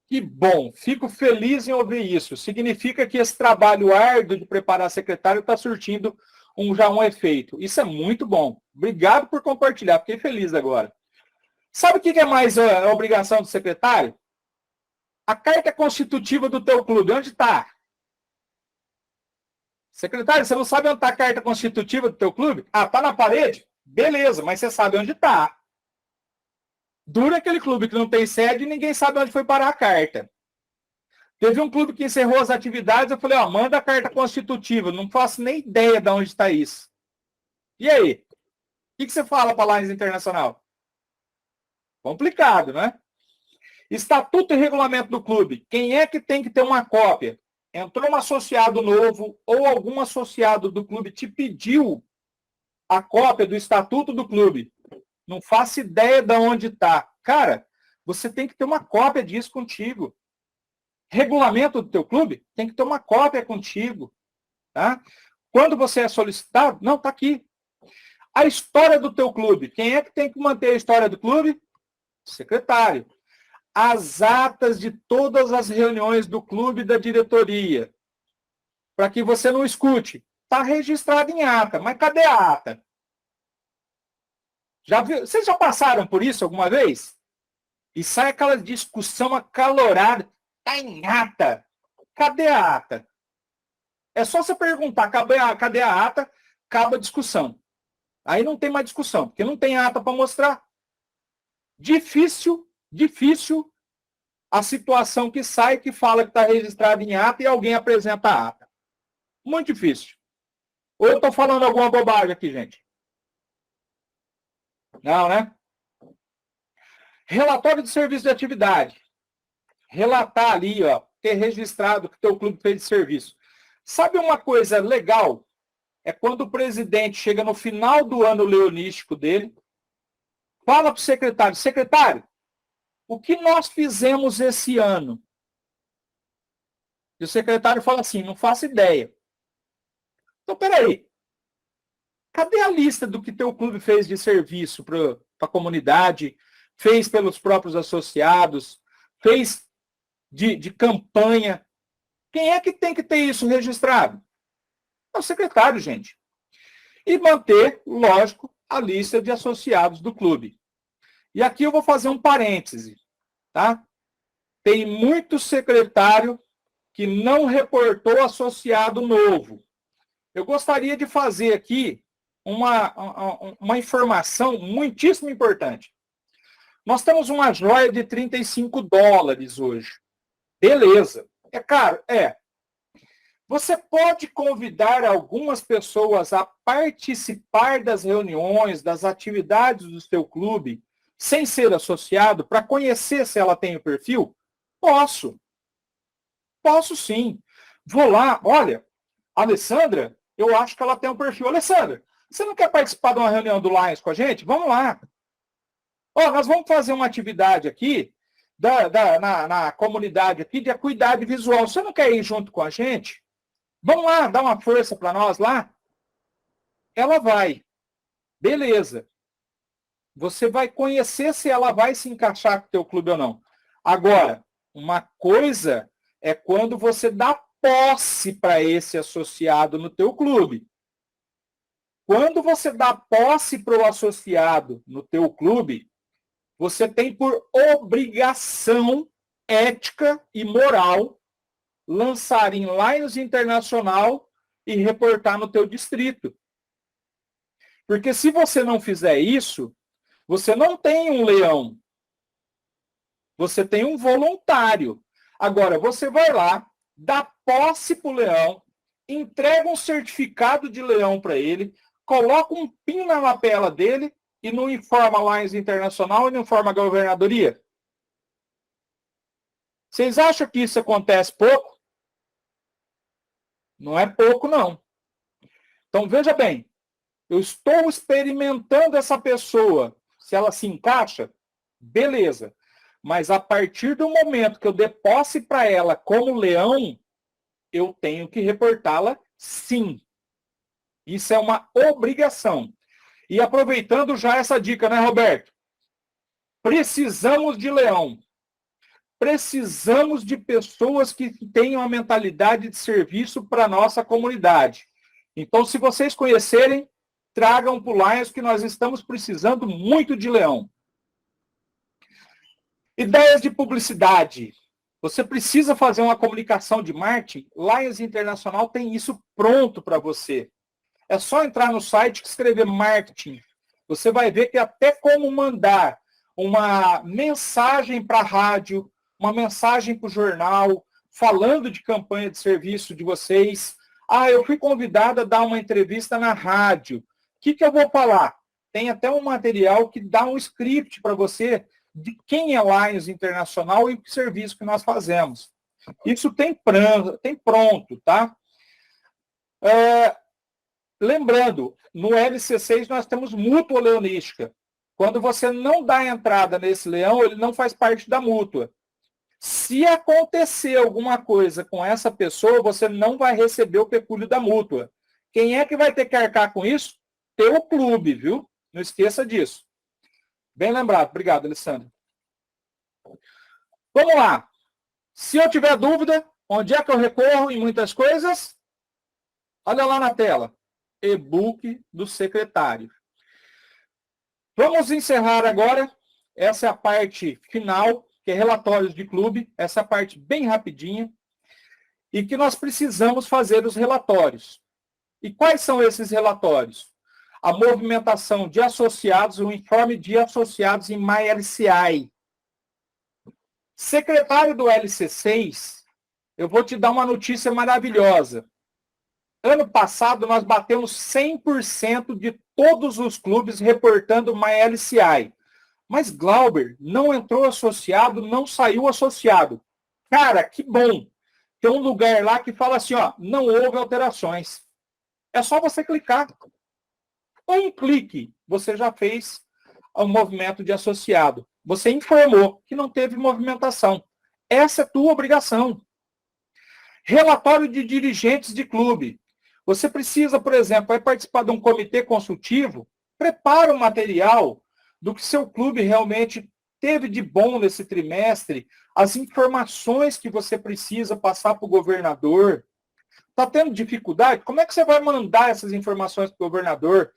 Que bom, fico feliz em ouvir isso. Significa que esse trabalho árduo de preparar secretário está surtindo já um efeito. Isso é muito bom. Obrigado por compartilhar, fiquei feliz agora. Sabe o que é mais a obrigação do secretário? A carta constitutiva do teu clube, onde está? Secretário, você não sabe onde está a carta constitutiva do teu clube? Ah, está na parede? Beleza, mas você sabe onde está. Dura aquele clube que não tem sede e ninguém sabe onde foi parar a carta. Teve um clube que encerrou as atividades, eu falei, ó, manda a carta constitutiva, não faço nem ideia de onde está isso. E aí? O que você fala para a Lions Internacional? Complicado, né? Estatuto e regulamento do clube. Quem é que tem que ter uma cópia? Entrou um associado novo ou algum associado do clube te pediu a cópia do estatuto do clube. Não faço ideia de onde está. Cara, você tem que ter uma cópia disso contigo. Regulamento do teu clube tem que ter uma cópia contigo. Tá? Quando você é solicitado, não, está aqui. A história do teu clube. Quem é que tem que manter a história do clube? Secretário. As atas de todas as reuniões do clube e da diretoria. Para que você não escute. Está registrado em ata, mas cadê a ata? Vocês já passaram por isso alguma vez? E sai aquela discussão acalorada. Está em ata. Cadê a ata? É só você perguntar, cadê a ata? Acaba a discussão. Aí não tem mais discussão, porque não tem ata para mostrar. Difícil a situação que sai, que fala que está registrado em ata e alguém apresenta a ata. Muito difícil. Ou eu estou falando alguma bobagem aqui, gente? Não, né? Relatório de serviço de atividade. Relatar ali, ó, ter registrado que o teu clube fez de serviço. Sabe uma coisa legal? É quando o presidente chega no final do ano leonístico dele, fala para o secretário, secretário, o que nós fizemos esse ano? E o secretário fala assim, não faço ideia. Então, peraí. Cadê a lista do que teu clube fez de serviço para a comunidade, fez pelos próprios associados, fez de campanha? Quem é que tem que ter isso registrado? É o secretário, gente. E manter, lógico, a lista de associados do clube. E aqui eu vou fazer um parêntese, tá? Tem muito secretário que não reportou associado novo. Eu gostaria de fazer aqui uma informação muitíssimo importante. Nós temos uma joia de $35 hoje. Beleza. É caro? É. Você pode convidar algumas pessoas a participar das reuniões, das atividades do seu clube, sem ser associado, para conhecer se ela tem o perfil? Posso. Posso sim. Vou lá, olha, Alessandra, Eu acho que ela tem um perfil. Alessandra, você não quer participar de uma reunião do Lions com a gente? Vamos lá. Ó, nós vamos fazer uma atividade aqui na comunidade aqui de acuidade visual. Você não quer ir junto com a gente? Vamos lá, dar uma força para nós lá? Ela vai. Beleza. Você vai conhecer se ela vai se encaixar com o teu clube ou não. Agora, uma coisa é quando você dá posse para esse associado no teu clube. Quando você dá posse para o associado no teu clube, você tem por obrigação ética e moral lançar em Lions Internacional e reportar no teu distrito. Porque se você não fizer isso, você não tem um leão. Você tem um voluntário. Agora, você vai lá, dá posse para o leão, entrega um certificado de leão para ele, coloca um pin na lapela dele e não informa a Lions Internacional e não informa a governadoria. Vocês acham que isso acontece pouco? Não é pouco, não. Então, veja bem, eu estou experimentando essa pessoa. Se ela se encaixa, beleza. Mas a partir do momento que eu dê posse para ela como leão, eu tenho que reportá-la sim. Isso é uma obrigação. E aproveitando já essa dica, né, Roberto? Precisamos de leão. Precisamos de pessoas que tenham a mentalidade de serviço para a nossa comunidade. Então, se vocês conhecerem, tragam para o Lions que nós estamos precisando muito de leão. Ideias de publicidade. Você precisa fazer uma comunicação de marketing. Lions Internacional tem isso pronto para você. É só entrar no site e escrever marketing. Você vai ver que até como mandar uma mensagem para a rádio, uma mensagem para o jornal, falando de campanha de serviço de vocês. Ah, eu fui convidada a dar uma entrevista na rádio. O que eu vou falar? Tem até um material que dá um script para você de quem é Lions Internacional e o serviço que nós fazemos. Isso tem pronto, tá? Lembrando, no LC6 nós temos mútua leonística. Quando você não dá entrada nesse leão, ele não faz parte da mútua. Se acontecer alguma coisa com essa pessoa, você não vai receber o pecúlio da mútua. Quem é que vai ter que arcar com isso? Teu clube, viu? Não esqueça disso. Bem lembrado. Obrigado, Alessandro. Vamos lá. Se eu tiver dúvida, onde é que eu recorro em muitas coisas? Olha lá na tela. E-book do secretário. Vamos encerrar agora. Essa é a parte final, que é relatórios de clube. Essa é a parte bem rapidinha. E que nós precisamos fazer os relatórios. E quais são esses relatórios? A movimentação de associados, o informe de associados em MyLCI. Secretário do LC6, eu vou te dar uma notícia maravilhosa. Ano passado, nós batemos 100% de todos os clubes reportando MyLCI. Mas, Glauber, não entrou associado, não saiu associado. Cara, que bom. Tem um lugar lá que fala assim, ó, não houve alterações. É só você clicar. Um clique, você já fez o movimento de associado. Você informou que não teve movimentação. Essa é a tua obrigação. Relatório de dirigentes de clube. Você precisa, por exemplo, vai participar de um comitê consultivo, prepara o material do que seu clube realmente teve de bom nesse trimestre, as informações que você precisa passar para o governador. Está tendo dificuldade? Como é que você vai mandar essas informações para o governador?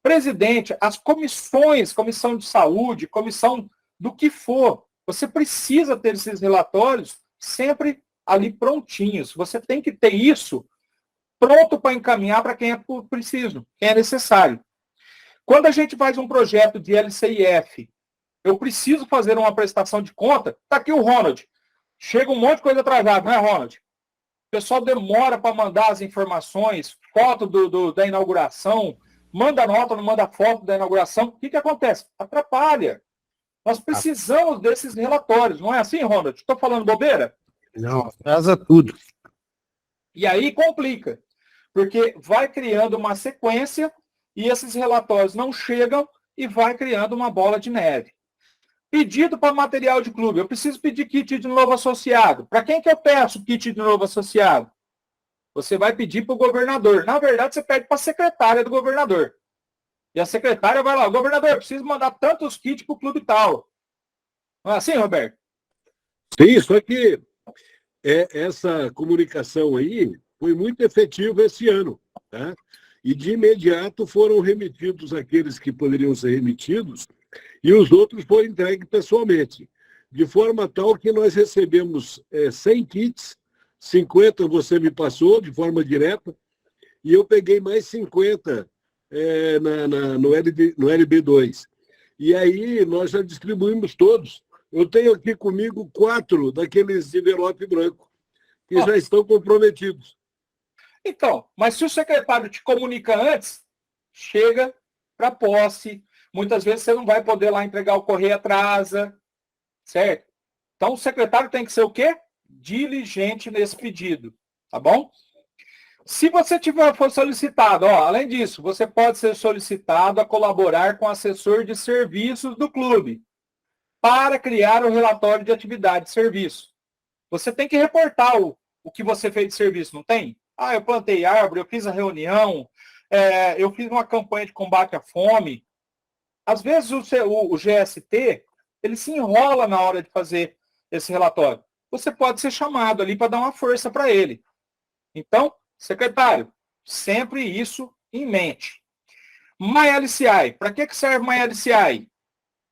Presidente, as comissões, comissão de saúde, comissão do que for, você precisa ter esses relatórios sempre ali prontinhos. Você tem que ter isso pronto para encaminhar para quem é preciso, quem é necessário. Quando a gente faz um projeto de LCIF, eu preciso fazer uma prestação de conta, está aqui o Ronald. Chega um monte de coisa atrasada, não é, Ronald? O pessoal demora para mandar as informações, foto da inauguração, manda nota, não manda foto da inauguração. O que acontece? Atrapalha. Nós precisamos desses relatórios. Não é assim, Ronald? Estou falando bobeira? Não, atrasa tudo. E aí complica. Porque vai criando uma sequência e esses relatórios não chegam e vai criando uma bola de neve. Pedido para material de clube. Eu preciso pedir kit de novo associado. Para quem que eu peço kit de novo associado? Você vai pedir para o governador. Na verdade, você pede para a secretária do governador. E a secretária vai lá, governador, eu preciso mandar tantos kits para o clube tal. Não é assim, Roberto? Sim, só que essa comunicação aí foi muito efetiva esse ano, tá? E de imediato foram remetidos aqueles que poderiam ser remetidos e os outros foram entregues pessoalmente, de forma tal que nós recebemos 100 kits, 50 você me passou de forma direta, e eu peguei mais 50 no LB2. E aí nós já distribuímos todos. Eu tenho aqui comigo 4 daqueles envelope branco, que já estão comprometidos. Então, mas se o secretário te comunica antes, chega para posse. Muitas vezes você não vai poder lá entregar o correio, atrasa, certo? Então o secretário tem que ser o quê? Diligente nesse pedido, tá bom? Se você for solicitado, além disso, você pode ser solicitado a colaborar com o assessor de serviços do clube para criar o relatório de atividade de serviço. Você tem que reportar o que você fez de serviço, não tem? Eu plantei árvore, eu fiz a reunião, eu fiz uma campanha de combate à fome. Às vezes o GST, ele se enrola na hora de fazer esse relatório. Você pode ser chamado ali para dar uma força para ele. Então, secretário, sempre isso em mente. MyLCI, para que serve MyLCI?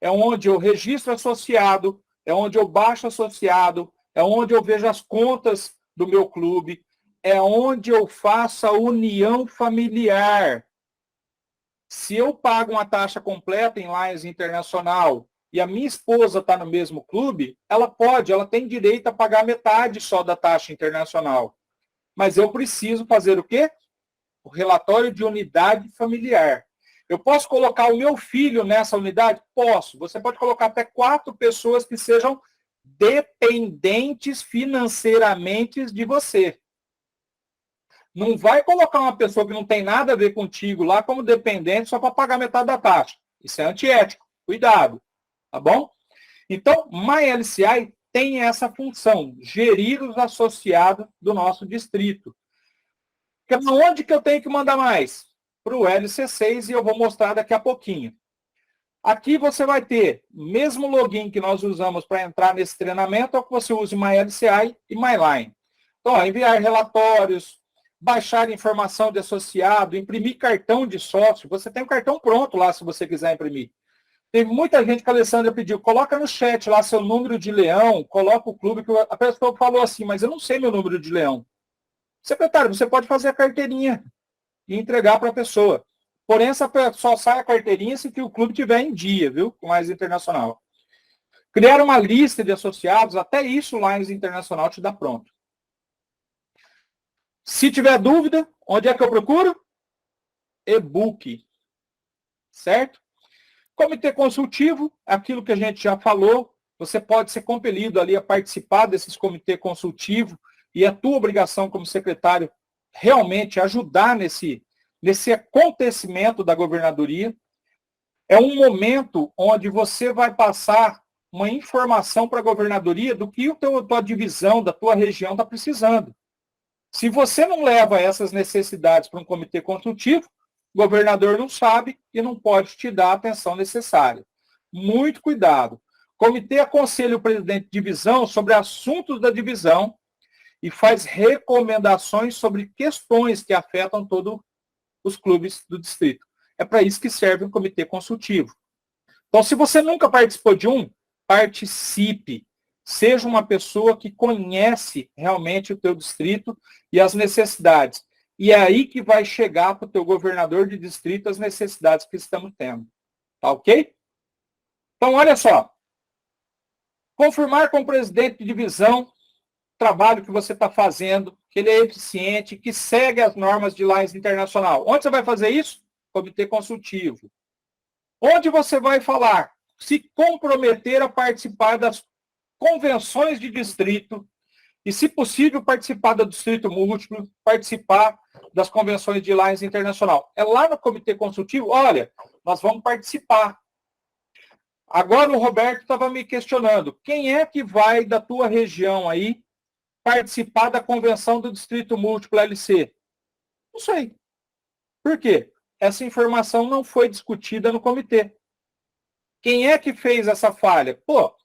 É onde eu registro associado, é onde eu baixo associado, é onde eu vejo as contas do meu clube, é onde eu faço a união familiar. Se eu pago uma taxa completa em Lions Internacional e a minha esposa está no mesmo clube, ela tem direito a pagar metade só da taxa internacional. Mas eu preciso fazer o quê? O relatório de unidade familiar. Eu posso colocar o meu filho nessa unidade? Posso. Você pode colocar até 4 pessoas que sejam dependentes financeiramente de você. Não vai colocar uma pessoa que não tem nada a ver contigo lá como dependente só para pagar metade da taxa. Isso é antiético. Cuidado. Tá bom? Então, MyLCI tem essa função, gerir os associados do nosso distrito. Onde que eu tenho que mandar mais? Para o LC6 e eu vou mostrar daqui a pouquinho. Aqui você vai ter o mesmo login que nós usamos para entrar nesse treinamento, é o que você usa em MyLCI e MyLine. Então, enviar relatórios, baixar informação de associado, imprimir cartão de sócio. Você tem um cartão pronto lá se você quiser imprimir. Teve muita gente que a Alessandra pediu, coloca no chat lá seu número de leão, coloca o clube, que a pessoa falou assim, mas eu não sei meu número de leão. Secretário, você pode fazer a carteirinha e entregar para a pessoa. Porém, só sai a carteirinha se o clube tiver em dia, viu? Com Lions Internacional. Criar uma lista de associados, até isso o Lions Internacional te dá pronto. Se tiver dúvida, onde é que eu procuro? E-book. Certo? Comitê consultivo, aquilo que a gente já falou, você pode ser compelido ali a participar desses comitê consultivo e a tua obrigação como secretário realmente ajudar nesse acontecimento da governadoria. É um momento onde você vai passar uma informação para a governadoria do que a tua divisão, da tua região está precisando. Se você não leva essas necessidades para um comitê consultivo, o governador não sabe e não pode te dar a atenção necessária. Muito cuidado. O comitê aconselha o presidente de divisão sobre assuntos da divisão e faz recomendações sobre questões que afetam todos os clubes do distrito. É para isso que serve um comitê consultivo. Então, se você nunca participou de um, participe. Seja uma pessoa que conhece realmente o teu distrito e as necessidades. E é aí que vai chegar para o teu governador de distrito as necessidades que estamos tendo. Tá ok? Então, olha só. Confirmar com o presidente de divisão o trabalho que você está fazendo, que ele é eficiente, que segue as normas de Lions Internacional. Onde você vai fazer isso? Comitê consultivo. Onde você vai falar? Se comprometer a participar das convenções de distrito E, se possível, participar do Distrito Múltiplo, participar das convenções de Lions Internacional. É lá no comitê consultivo, olha, nós vamos participar. Agora o Roberto estava me questionando, quem é que vai da tua região aí participar da convenção do Distrito Múltiplo LC? Não sei. Por quê? Essa informação não foi discutida no comitê. Quem é que fez essa falha? Pô,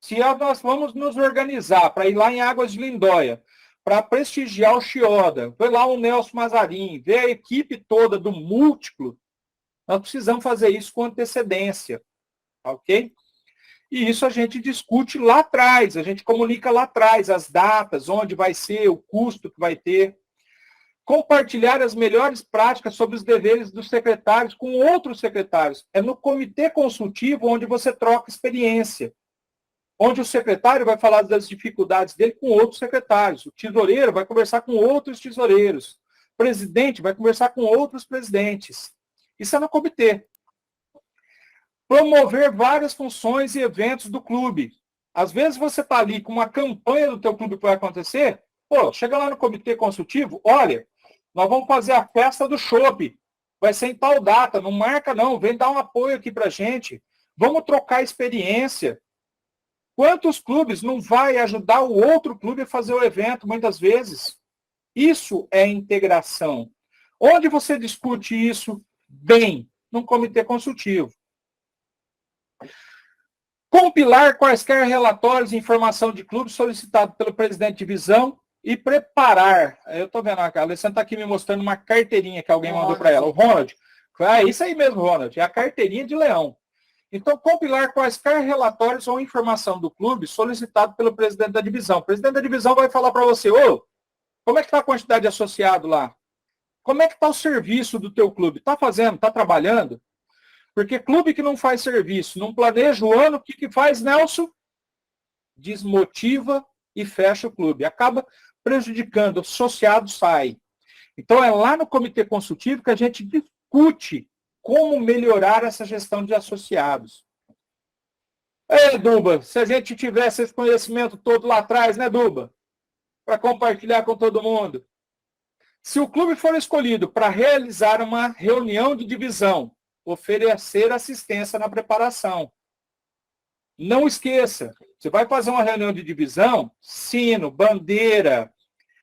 se nós vamos nos organizar para ir lá em Águas de Lindóia, para prestigiar o Chioda, ver lá o Nelson Mazarin, ver a equipe toda do Múltiplo, nós precisamos fazer isso com antecedência, ok? E isso a gente discute lá atrás, a gente comunica lá atrás as datas, onde vai ser, o custo que vai ter. Compartilhar as melhores práticas sobre os deveres dos secretários com outros secretários. É no comitê consultivo onde você troca experiência. Onde o secretário vai falar das dificuldades dele com outros secretários. O tesoureiro vai conversar com outros tesoureiros. O presidente vai conversar com outros presidentes. Isso é no comitê. Promover várias funções e eventos do clube. Às vezes você está ali com uma campanha do teu clube que vai acontecer, pô, chega lá no comitê consultivo, olha, nós vamos fazer a festa do chopp. Vai ser em tal data, não marca não, vem dar um apoio aqui para a gente. Vamos trocar experiência. Quantos clubes não vai ajudar o outro clube a fazer o evento, muitas vezes? Isso é integração. Onde você discute isso bem? Num comitê consultivo. Compilar quaisquer relatórios e informação de clube solicitado pelo presidente de divisão e preparar. Eu estou vendo, a Alessandra está aqui me mostrando uma carteirinha que alguém mandou para ela. O Ronald. Ah, isso aí mesmo, Ronald. É a carteirinha de leão. Então, compilar quaisquer relatórios ou informação do clube solicitado pelo presidente da divisão. O presidente da divisão vai falar para você, ô, como é que está a quantidade de associado lá? Como é que está o serviço do teu clube? Está fazendo? Está trabalhando? Porque clube que não faz serviço, não planeja o ano, o que faz, Nelson? Desmotiva e fecha o clube. Acaba prejudicando, o associado sai. Então, é lá no comitê consultivo que a gente discute como melhorar essa gestão de associados. Ei, Duba, se a gente tivesse esse conhecimento todo lá atrás, né, Duba? Para compartilhar com todo mundo. Se o clube for escolhido para realizar uma reunião de divisão, oferecer assistência na preparação. Não esqueça, você vai fazer uma reunião de divisão, sino, bandeira,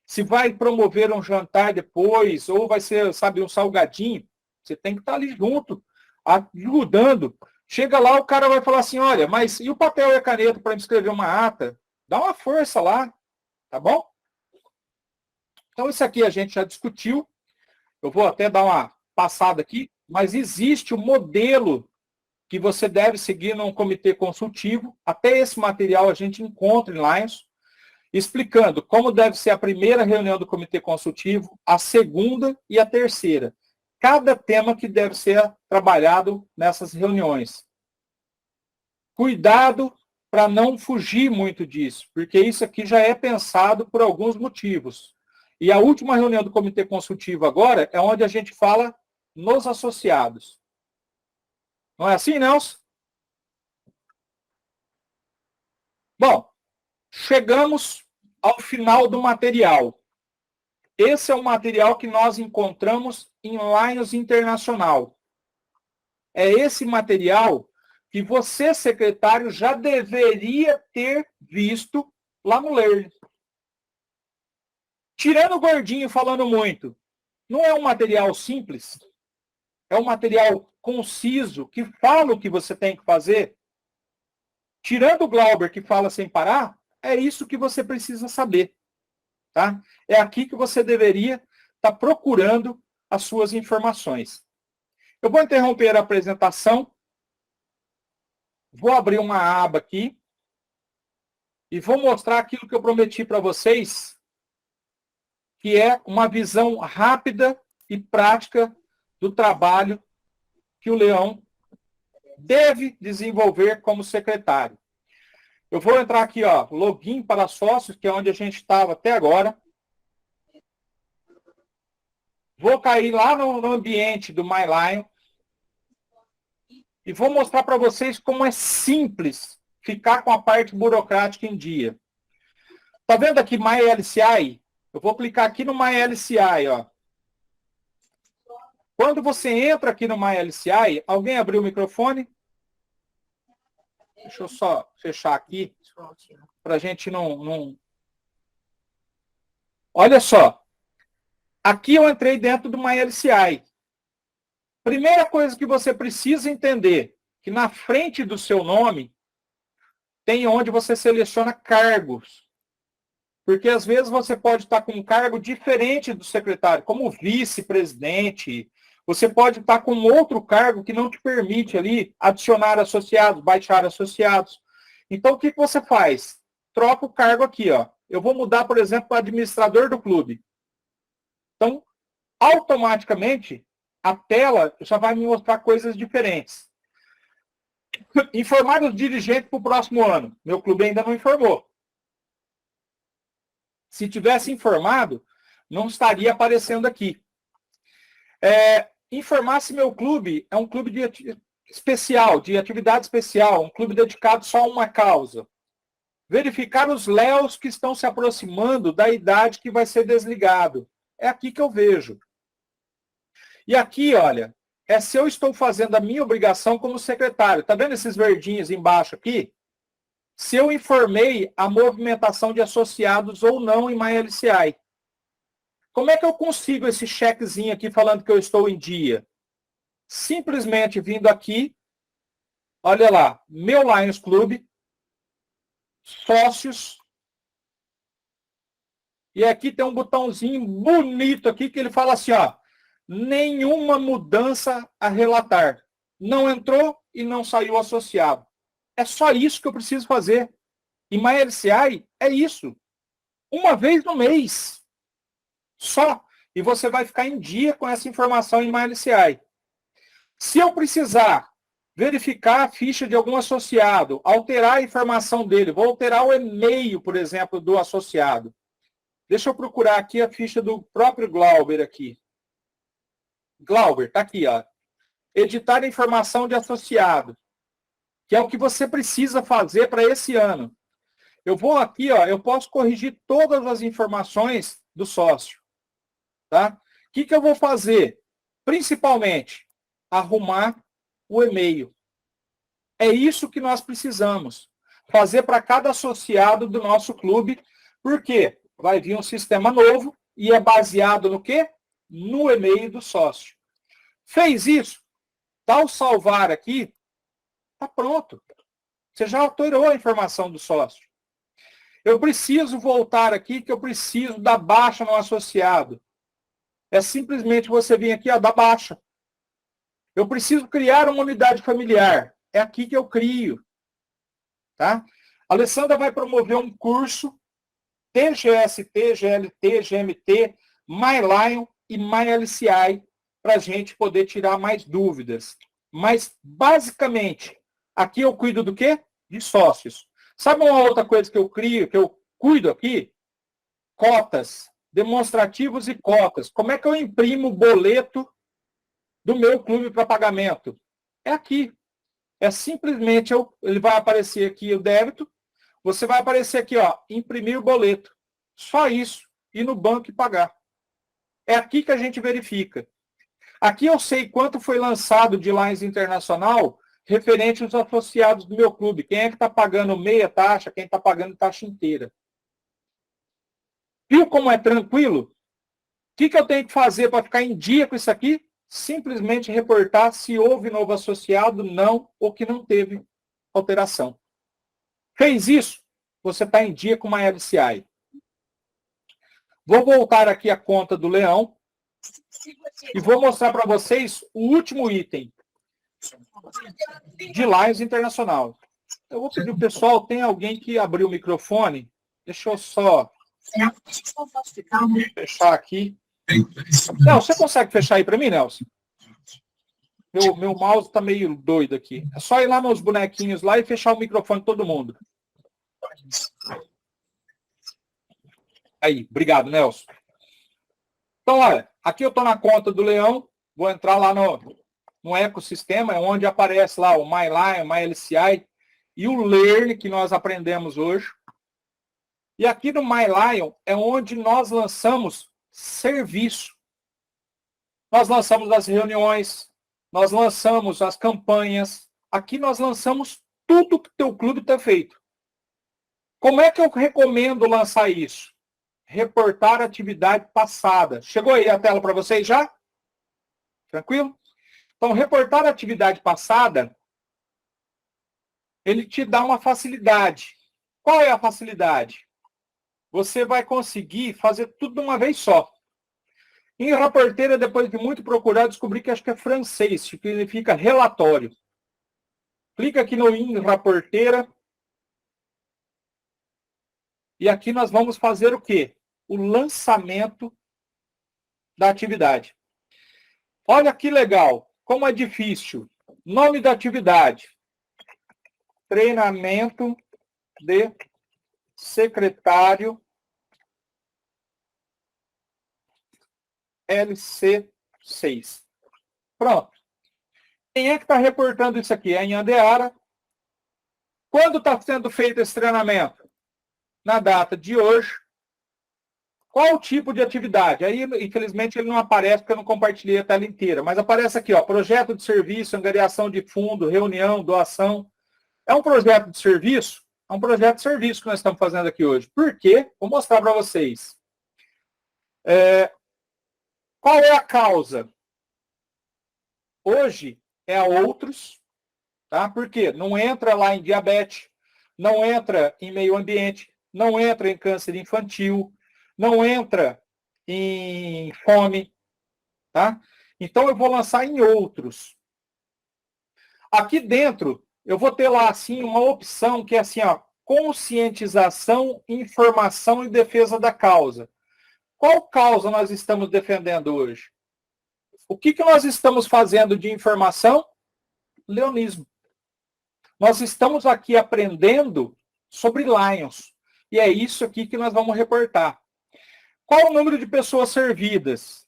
se vai promover um jantar depois, ou vai ser, sabe, um salgadinho, você tem que estar ali junto, ajudando. Chega lá, o cara vai falar assim, olha, mas e o papel e a caneta para escrever uma ata? Dá uma força lá, tá bom? Então, isso aqui a gente já discutiu. Eu vou até dar uma passada aqui, mas existe um modelo que você deve seguir num comitê consultivo. Até esse material a gente encontra em Lions, explicando como deve ser a primeira reunião do comitê consultivo, a segunda e a terceira. Cada tema que deve ser trabalhado nessas reuniões. Cuidado para não fugir muito disso, porque isso aqui já é pensado por alguns motivos. E a última reunião do comitê consultivo agora é onde a gente fala nos associados. Não é assim, Nelson? Bom, chegamos ao final do material. Esse é o material que nós encontramos em Lions Internacional. É esse material que você, secretário, já deveria ter visto lá no Learn. Tirando o gordinho falando muito, não é um material simples? É um material conciso, que fala o que você tem que fazer? Tirando o Glauber, que fala sem parar, é isso que você precisa saber. Tá? É aqui que você deveria estar procurando as suas informações. Eu vou interromper a apresentação. Vou abrir uma aba aqui. E vou mostrar aquilo que eu prometi para vocês, que é uma visão rápida e prática do trabalho que o Leão deve desenvolver como secretário. Eu vou entrar aqui, ó, login para sócios, que é onde a gente estava até agora. Vou cair lá no ambiente do MyLion e vou mostrar para vocês como é simples ficar com a parte burocrática em dia. Tá vendo aqui MyLCI? Eu vou clicar aqui no MyLCI, ó. Quando você entra aqui no MyLCI, alguém abriu o microfone? Deixa eu só fechar aqui, para a gente não... Olha só. Aqui eu entrei dentro do MyLCI. Primeira coisa que você precisa entender, que na frente do seu nome, tem onde você seleciona cargos. Porque às vezes você pode estar com um cargo diferente do secretário, como vice-presidente. Você pode estar com outro cargo que não te permite ali adicionar associados, baixar associados. Então, o que você faz? Troca o cargo aqui, ó. Eu vou mudar, por exemplo, para administrador do clube. Então, automaticamente, a tela já vai me mostrar coisas diferentes. Informar os dirigentes para o próximo ano. Meu clube ainda não informou. Se tivesse informado, não estaria aparecendo aqui. Informar se meu clube é um clube especial, de atividade especial, um clube dedicado só a uma causa. Verificar os léus que estão se aproximando da idade que vai ser desligado. É aqui que eu vejo. E aqui, olha, é se eu estou fazendo a minha obrigação como secretário. Está vendo esses verdinhos embaixo aqui? Se eu informei a movimentação de associados ou não em MyLCI. Como é que eu consigo esse chequezinho aqui falando que eu estou em dia? Simplesmente vindo aqui, olha lá, meu Lions Clube, sócios, e aqui tem um botãozinho bonito aqui que ele fala assim, ó, nenhuma mudança a relatar. Não entrou e não saiu associado. É só isso que eu preciso fazer. E MyLCI é isso. Uma vez no mês. Só. E você vai ficar em dia com essa informação em MyLCI. Se eu precisar verificar a ficha de algum associado, alterar a informação dele, vou alterar o e-mail, por exemplo, do associado. Deixa eu procurar aqui a ficha do próprio Glauber aqui. Glauber, tá aqui, ó. Editar a informação de associado, que é o que você precisa fazer para esse ano. Eu vou aqui, ó, eu posso corrigir todas as informações do sócio. Tá? O que eu vou fazer? Principalmente, arrumar o e-mail. É isso que nós precisamos. Fazer para cada associado do nosso clube, porque vai vir um sistema novo e é baseado no quê? No e-mail do sócio. Fez isso? Dá o salvar aqui, está pronto. Você já alterou a informação do sócio. Eu preciso voltar aqui, que eu preciso dar baixa no associado. É simplesmente você vir aqui, ó, dar baixa. Eu preciso criar uma unidade familiar. É aqui que eu crio. Tá? A Alessandra vai promover um curso TGST, GLT, GMT, MyLion e MyLCI para a gente poder tirar mais dúvidas. Mas, basicamente, aqui eu cuido do quê? De sócios. Sabe uma outra coisa que eu crio, que eu cuido aqui? Cotas, demonstrativos e cotas. Como é que eu imprimo o boleto do meu clube para pagamento? É aqui. É simplesmente, ele vai aparecer aqui o débito, você vai aparecer aqui, ó, imprimir o boleto. Só isso. Ir no banco e pagar. É aqui que a gente verifica. Aqui eu sei quanto foi lançado de Lions Internacional referente aos associados do meu clube. Quem é que está pagando meia taxa, quem está pagando taxa inteira. Viu como é tranquilo? O que eu tenho que fazer para ficar em dia com isso aqui? Simplesmente reportar se houve novo associado, não, ou que não teve alteração. Fez isso? Você está em dia com uma LCI. Vou voltar aqui à conta do Leão e vou mostrar para vocês o último item de Lions Internacional. Eu vou pedir o pessoal, tem alguém que abriu o microfone? Deixa eu só fechar aqui. Não, você consegue fechar aí para mim, Nelson? Meu mouse está meio doido aqui. É só ir lá nos bonequinhos lá e fechar o microfone de todo mundo. Aí, obrigado, Nelson. Então, olha, aqui eu estou na conta do Leão, vou entrar lá no ecossistema, é onde aparece lá o MyLion, MyLCI e o Learn, que nós aprendemos hoje. E aqui no My Lion é onde nós lançamos serviço. Nós lançamos as reuniões, nós lançamos as campanhas. Aqui nós lançamos tudo que o teu clube está feito. Como é que eu recomendo lançar isso? Reportar atividade passada. Chegou aí a tela para vocês já? Tranquilo? Então, reportar atividade passada, ele te dá uma facilidade. Qual é a facilidade? Você vai conseguir fazer tudo de uma vez só. Em raporteira, depois de muito procurar, descobri que acho que é francês, que significa relatório. Clica aqui no em raporteira. E aqui nós vamos fazer o quê? O lançamento da atividade. Olha que legal, como é difícil. Nome da atividade. Treinamento de secretário LC6. Pronto. Quem é que está reportando isso aqui? É em Andeara. Quando está sendo feito esse treinamento? Na data de hoje. Qual o tipo de atividade? Aí, infelizmente, ele não aparece porque eu não compartilhei a tela inteira. Mas aparece aqui, ó, projeto de serviço, angariação de fundo, reunião, doação. É um projeto de serviço? É um projeto de serviço que nós estamos fazendo aqui hoje. Por quê? Vou mostrar para vocês. Qual é a causa? Hoje é a outros, tá? Por quê? Não entra lá em diabetes, não entra em meio ambiente, não entra em câncer infantil, não entra em fome, tá? Então eu vou lançar em outros. Aqui dentro eu vou ter lá assim uma opção que é assim, ó, conscientização, informação e defesa da causa. Qual causa nós estamos defendendo hoje? O que nós estamos fazendo de informação? Leonismo. Nós estamos aqui aprendendo sobre Lions. E é isso aqui que nós vamos reportar. Qual o número de pessoas servidas?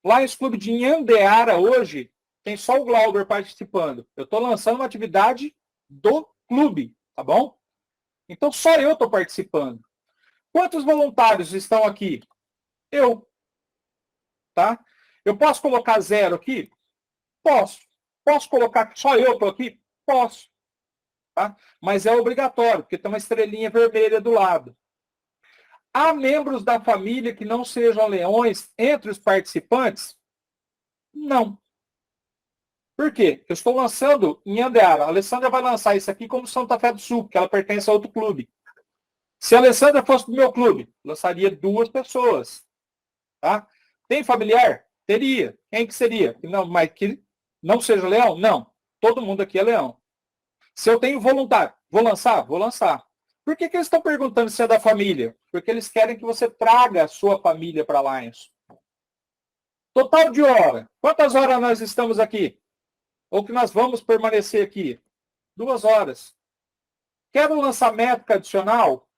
Lions Clube de Andeara hoje tem só o Glauber participando. Eu estou lançando uma atividade do clube, tá bom? Então só eu estou participando. Quantos voluntários estão aqui? Eu. Tá? Eu posso colocar 0 aqui? Posso. Posso colocar que só eu estou aqui? Posso. Tá? Mas é obrigatório, porque tem uma estrelinha vermelha do lado. Há membros da família que não sejam leões entre os participantes? Não. Por quê? Eu estou lançando em Andeara. A Alessandra vai lançar isso aqui como Santa Fé do Sul, porque ela pertence a outro clube. Se a Alessandra fosse do meu clube, lançaria 2 pessoas. Tá? Tem familiar? Teria. Quem que seria? Não, mas que não seja leão? Não. Todo mundo aqui é leão. Se eu tenho voluntário, vou lançar? Vou lançar. Por que eles estão perguntando se é da família? Porque eles querem que você traga a sua família para Lions. Total de hora. Quantas horas nós estamos aqui? Ou que nós vamos permanecer aqui? 2 horas. Quero lançar métrica adicional?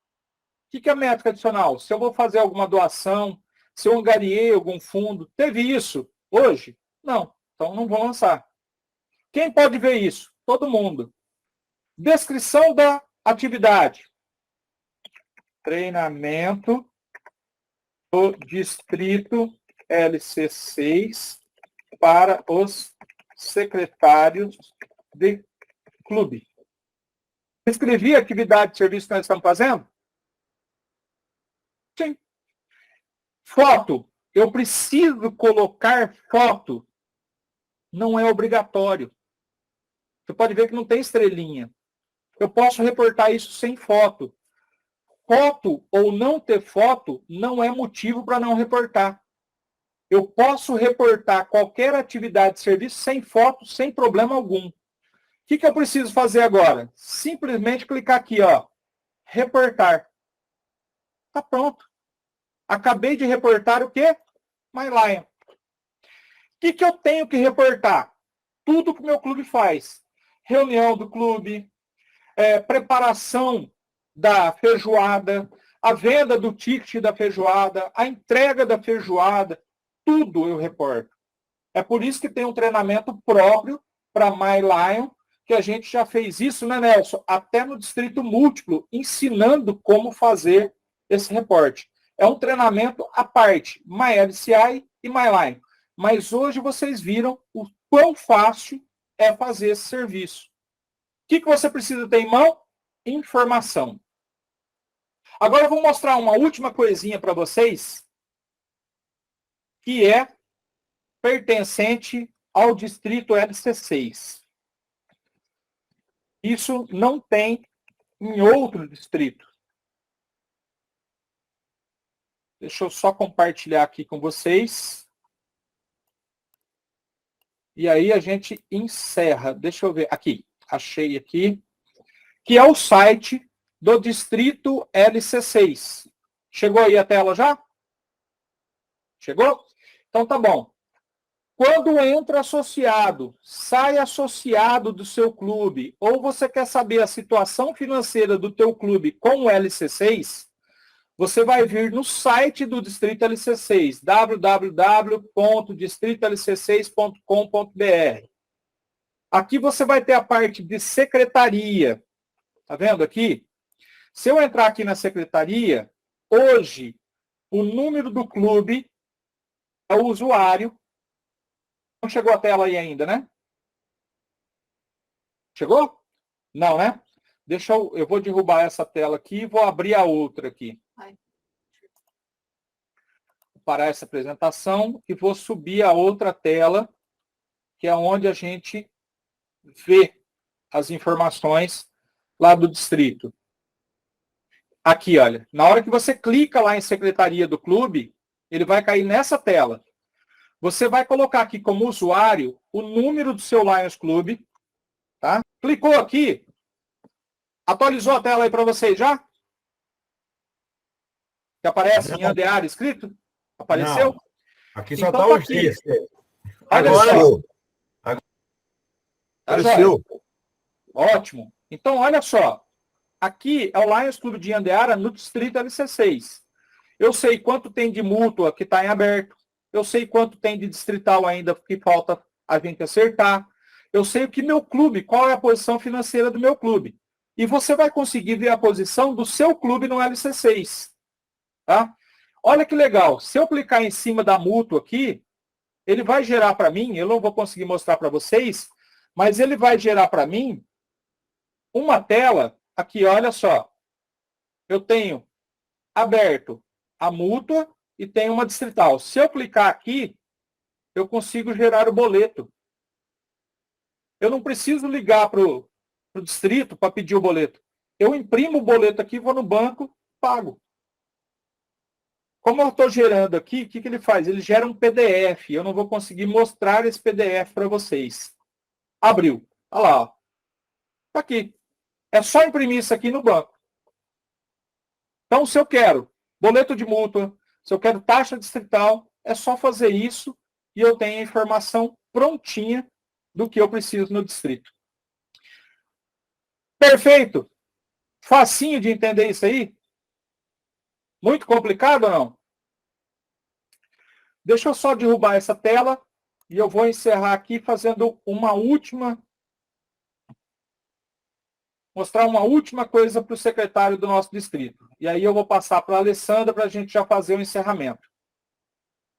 O que é métrica adicional? Se eu vou fazer alguma doação, se eu angariei algum fundo. Teve isso hoje? Não. Então não vou lançar. Quem pode ver isso? Todo mundo. Descrição da atividade. Treinamento do Distrito LC6 para os secretários de clube. Escrevi a atividade de serviço que nós estamos fazendo? Sim. Foto. Eu preciso colocar foto. Não é obrigatório. Você pode ver que não tem estrelinha. Eu posso reportar isso sem foto. Foto ou não ter foto não é motivo para não reportar. Eu posso reportar qualquer atividade de serviço sem foto, sem problema algum. O que eu preciso fazer agora? Simplesmente clicar aqui, ó, reportar. Tá pronto. Acabei de reportar o quê? My Lion. O que eu tenho que reportar? Tudo que o meu clube faz. Reunião do clube, preparação da feijoada, a venda do ticket da feijoada, a entrega da feijoada, tudo eu reporto. É por isso que tem um treinamento próprio para My Lion, que a gente já fez isso, né, Nelson? Até no Distrito Múltiplo, ensinando como fazer esse reporte. É um treinamento à parte, MyLCI e MyLine. Mas hoje vocês viram o quão fácil é fazer esse serviço. O que você precisa ter em mão? Informação. Agora eu vou mostrar uma última coisinha para vocês, que é pertencente ao distrito LC6. Isso não tem em outro distrito. Deixa eu só compartilhar aqui com vocês. E aí a gente encerra. Deixa eu ver. Aqui. Achei aqui. Que é o site do distrito LC6. Chegou aí a tela já? Chegou? Então tá bom. Quando entra associado, sai associado do seu clube, ou você quer saber a situação financeira do teu clube com o LC6, você vai vir no site do Distrito LC6, www.distritolc6.com.br. Aqui você vai ter a parte de secretaria. Tá vendo aqui? Se eu entrar aqui na secretaria, hoje, o número do clube é o usuário. Não chegou a tela aí ainda, né? Chegou? Não, né? Eu vou derrubar essa tela aqui e vou abrir a outra aqui. Vou parar essa apresentação e vou subir a outra tela, que é onde a gente vê as informações lá do distrito. Aqui, olha. Na hora que você clica lá em Secretaria do Clube, ele vai cair nessa tela. Você vai colocar aqui como usuário o número do seu Lions Club. Tá? Clicou aqui. Atualizou a tela aí para vocês já? Que aparece em Andeara escrito? Apareceu? Não. Aqui só então, está tá o aqui. X. Agora, Apareceu. Ótimo. Então, olha só. Aqui é o Lions Clube de Andeara no distrito LC6. Eu sei quanto tem de mútua que está em aberto. Eu sei quanto tem de distrital ainda que falta a gente acertar. Eu sei o que meu clube, qual é a posição financeira do meu clube. E você vai conseguir ver a posição do seu clube no LC6. Tá? Olha que legal. Se eu clicar em cima da mútua aqui, ele vai gerar para mim, eu não vou conseguir mostrar para vocês, mas ele vai gerar para mim uma tela, aqui, olha só. Eu tenho aberto a mútua e tenho uma distrital. Se eu clicar aqui, eu consigo gerar o boleto. Eu não preciso ligar para o distrito para pedir o boleto. Eu imprimo o boleto aqui, vou no banco, pago. Como eu estou gerando aqui, o que ele faz? Ele gera um PDF. Eu não vou conseguir mostrar esse PDF para vocês. Abriu. Olha lá. Está aqui. É só imprimir isso aqui no banco. Então, se eu quero boleto de mútua, se eu quero taxa distrital, é só fazer isso e eu tenho a informação prontinha do que eu preciso no distrito. Perfeito? Facinho de entender isso aí? Muito complicado ou não? Deixa eu só derrubar essa tela e eu vou encerrar aqui fazendo mostrar uma última coisa para o secretário do nosso distrito. E aí eu vou passar para a Alessandra para a gente já fazer o encerramento.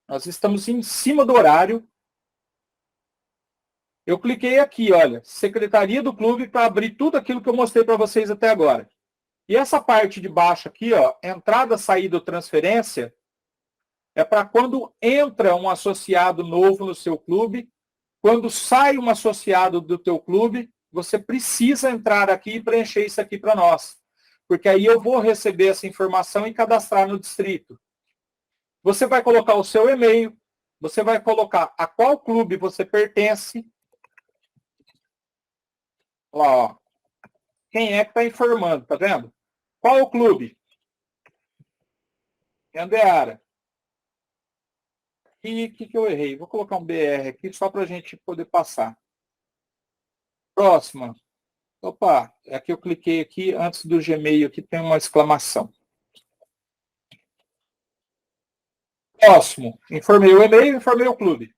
Nós estamos em cima do horário. Eu cliquei aqui, olha, Secretaria do Clube, para abrir tudo aquilo que eu mostrei para vocês até agora. E essa parte de baixo aqui, ó, entrada, saída ou transferência, é para quando entra um associado novo no seu clube, quando sai um associado do teu clube, você precisa entrar aqui e preencher isso aqui para nós. Porque aí eu vou receber essa informação e cadastrar no distrito. Você vai colocar o seu e-mail, você vai colocar a qual clube você pertence. Lá, ó. Quem é que está informando, tá vendo? Qual o clube? Andeara. E o que eu errei? Vou colocar um BR aqui só para a gente poder passar. Próxima. Opa, é que eu cliquei aqui, antes do Gmail, aqui tem uma exclamação. Próximo. Informei o e-mail, informei o clube.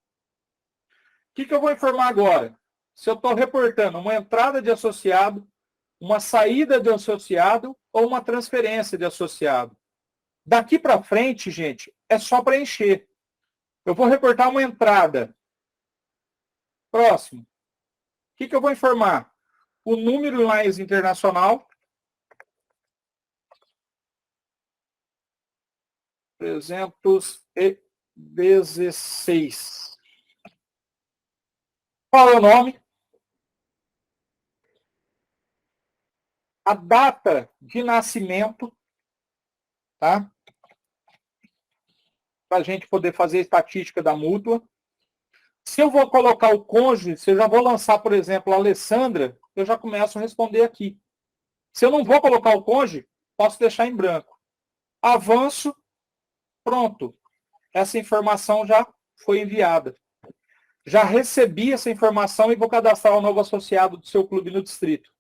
O que eu vou informar agora? Se eu estou reportando uma entrada de associado, uma saída de associado ou uma transferência de associado. Daqui para frente, gente, é só preencher. Eu vou reportar uma entrada. Próximo. O que eu vou informar? O número Lines Internacional. 316. Qual é o nome? A data de nascimento, tá? Para a gente poder fazer a estatística da mútua. Se eu vou colocar o cônjuge, se eu já vou lançar, por exemplo, a Alessandra, eu já começo a responder aqui. Se eu não vou colocar o cônjuge, posso deixar em branco. Avanço, pronto. Essa informação já foi enviada. Já recebi essa informação e vou cadastrar o novo associado do seu clube no distrito.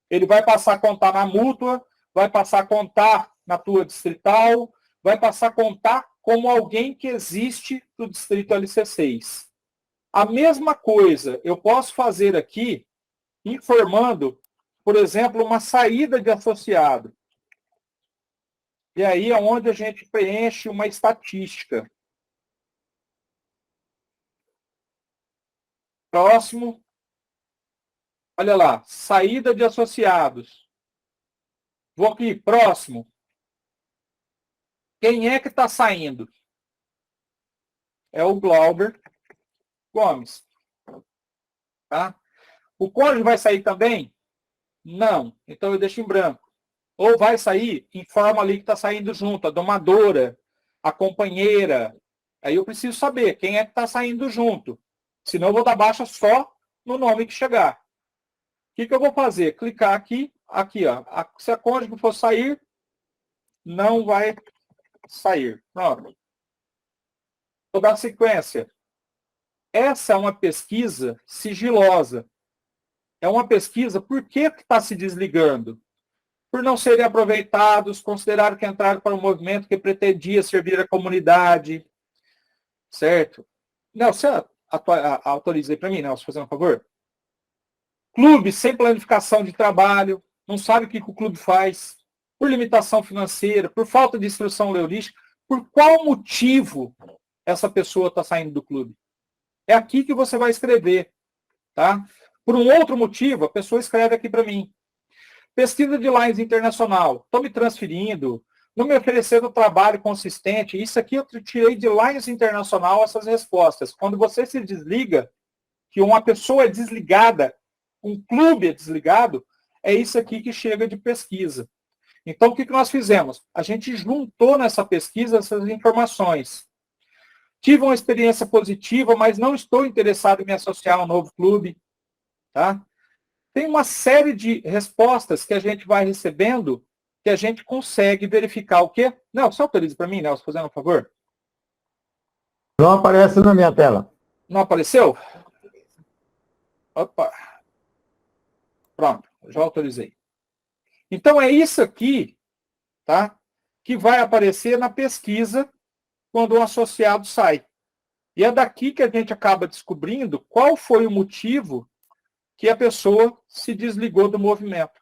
Ele vai passar a contar na mútua, vai passar a contar na tua distrital, vai passar a contar como alguém que existe no distrito LC6. A mesma coisa eu posso fazer aqui, informando, por exemplo, uma saída de associado. E aí é onde a gente preenche uma estatística. Próximo. Olha lá, saída de associados. Vou aqui, próximo. Quem é que está saindo? É o Glauber Gomes. Tá? O cônjuge vai sair também? Não. Então eu deixo em branco. Ou vai sair, informa ali que está saindo junto, a domadora, a companheira. Aí eu preciso saber quem é que está saindo junto. Senão eu vou dar baixa só no nome que chegar. O que eu vou fazer? Clicar aqui, ó. Se a cônjuge for sair, não vai sair. Pronto. Vou dar sequência. Essa é uma pesquisa sigilosa. É uma pesquisa, por que está se desligando? Por não serem aproveitados, consideraram que entraram para um movimento que pretendia servir a comunidade. Certo? Não, você autoriza aí para mim, Nelson, fazendo um favor? Clube sem planificação de trabalho, não sabe o que o clube faz, por limitação financeira, por falta de instrução leolística, por qual motivo essa pessoa está saindo do clube? É aqui que você vai escrever, tá? Por um outro motivo, a pessoa escreve aqui para mim. Pesquisa de Lines Internacional, estou me transferindo, não me oferecendo trabalho consistente. Isso aqui eu tirei de Lines Internacional essas respostas. Quando você se desliga, que uma pessoa é desligada, um clube é desligado, é isso aqui que chega de pesquisa. Então, o que nós fizemos? A gente juntou nessa pesquisa essas informações. Tive uma experiência positiva, mas não estou interessado em me associar a um novo clube. Tá? Tem uma série de respostas que a gente vai recebendo que a gente consegue verificar o quê? Não, você autoriza para mim, Nelson, fazendo um favor? Não aparece na minha tela. Não apareceu? Opa. Pronto, já autorizei. Então, é isso aqui, tá? Que vai aparecer na pesquisa quando o associado sai. E é daqui que a gente acaba descobrindo qual foi o motivo que a pessoa se desligou do movimento.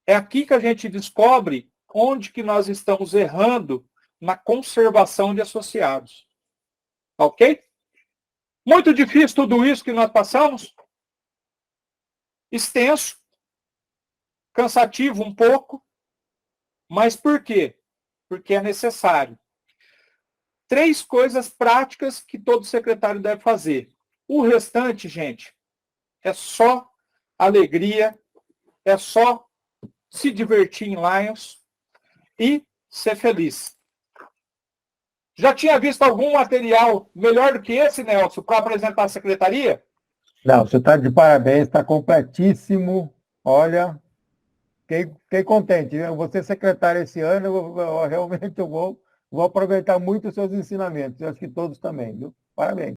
É aqui que a gente descobre onde que nós estamos errando na conservação de associados. Ok? Muito difícil tudo isso que nós passamos. Extenso. Cansativo um pouco. Mas por quê? Porque é necessário. 3 coisas práticas que todo secretário deve fazer. O restante, gente, é só alegria, é só se divertir em Lions e ser feliz. Já tinha visto algum material melhor do que esse, Nelson, para apresentar a secretaria? Não, você está de parabéns, está completíssimo. Olha, fiquei contente. Eu vou ser secretário esse ano, realmente eu vou aproveitar muito os seus ensinamentos. Eu acho que todos também, viu? Parabéns.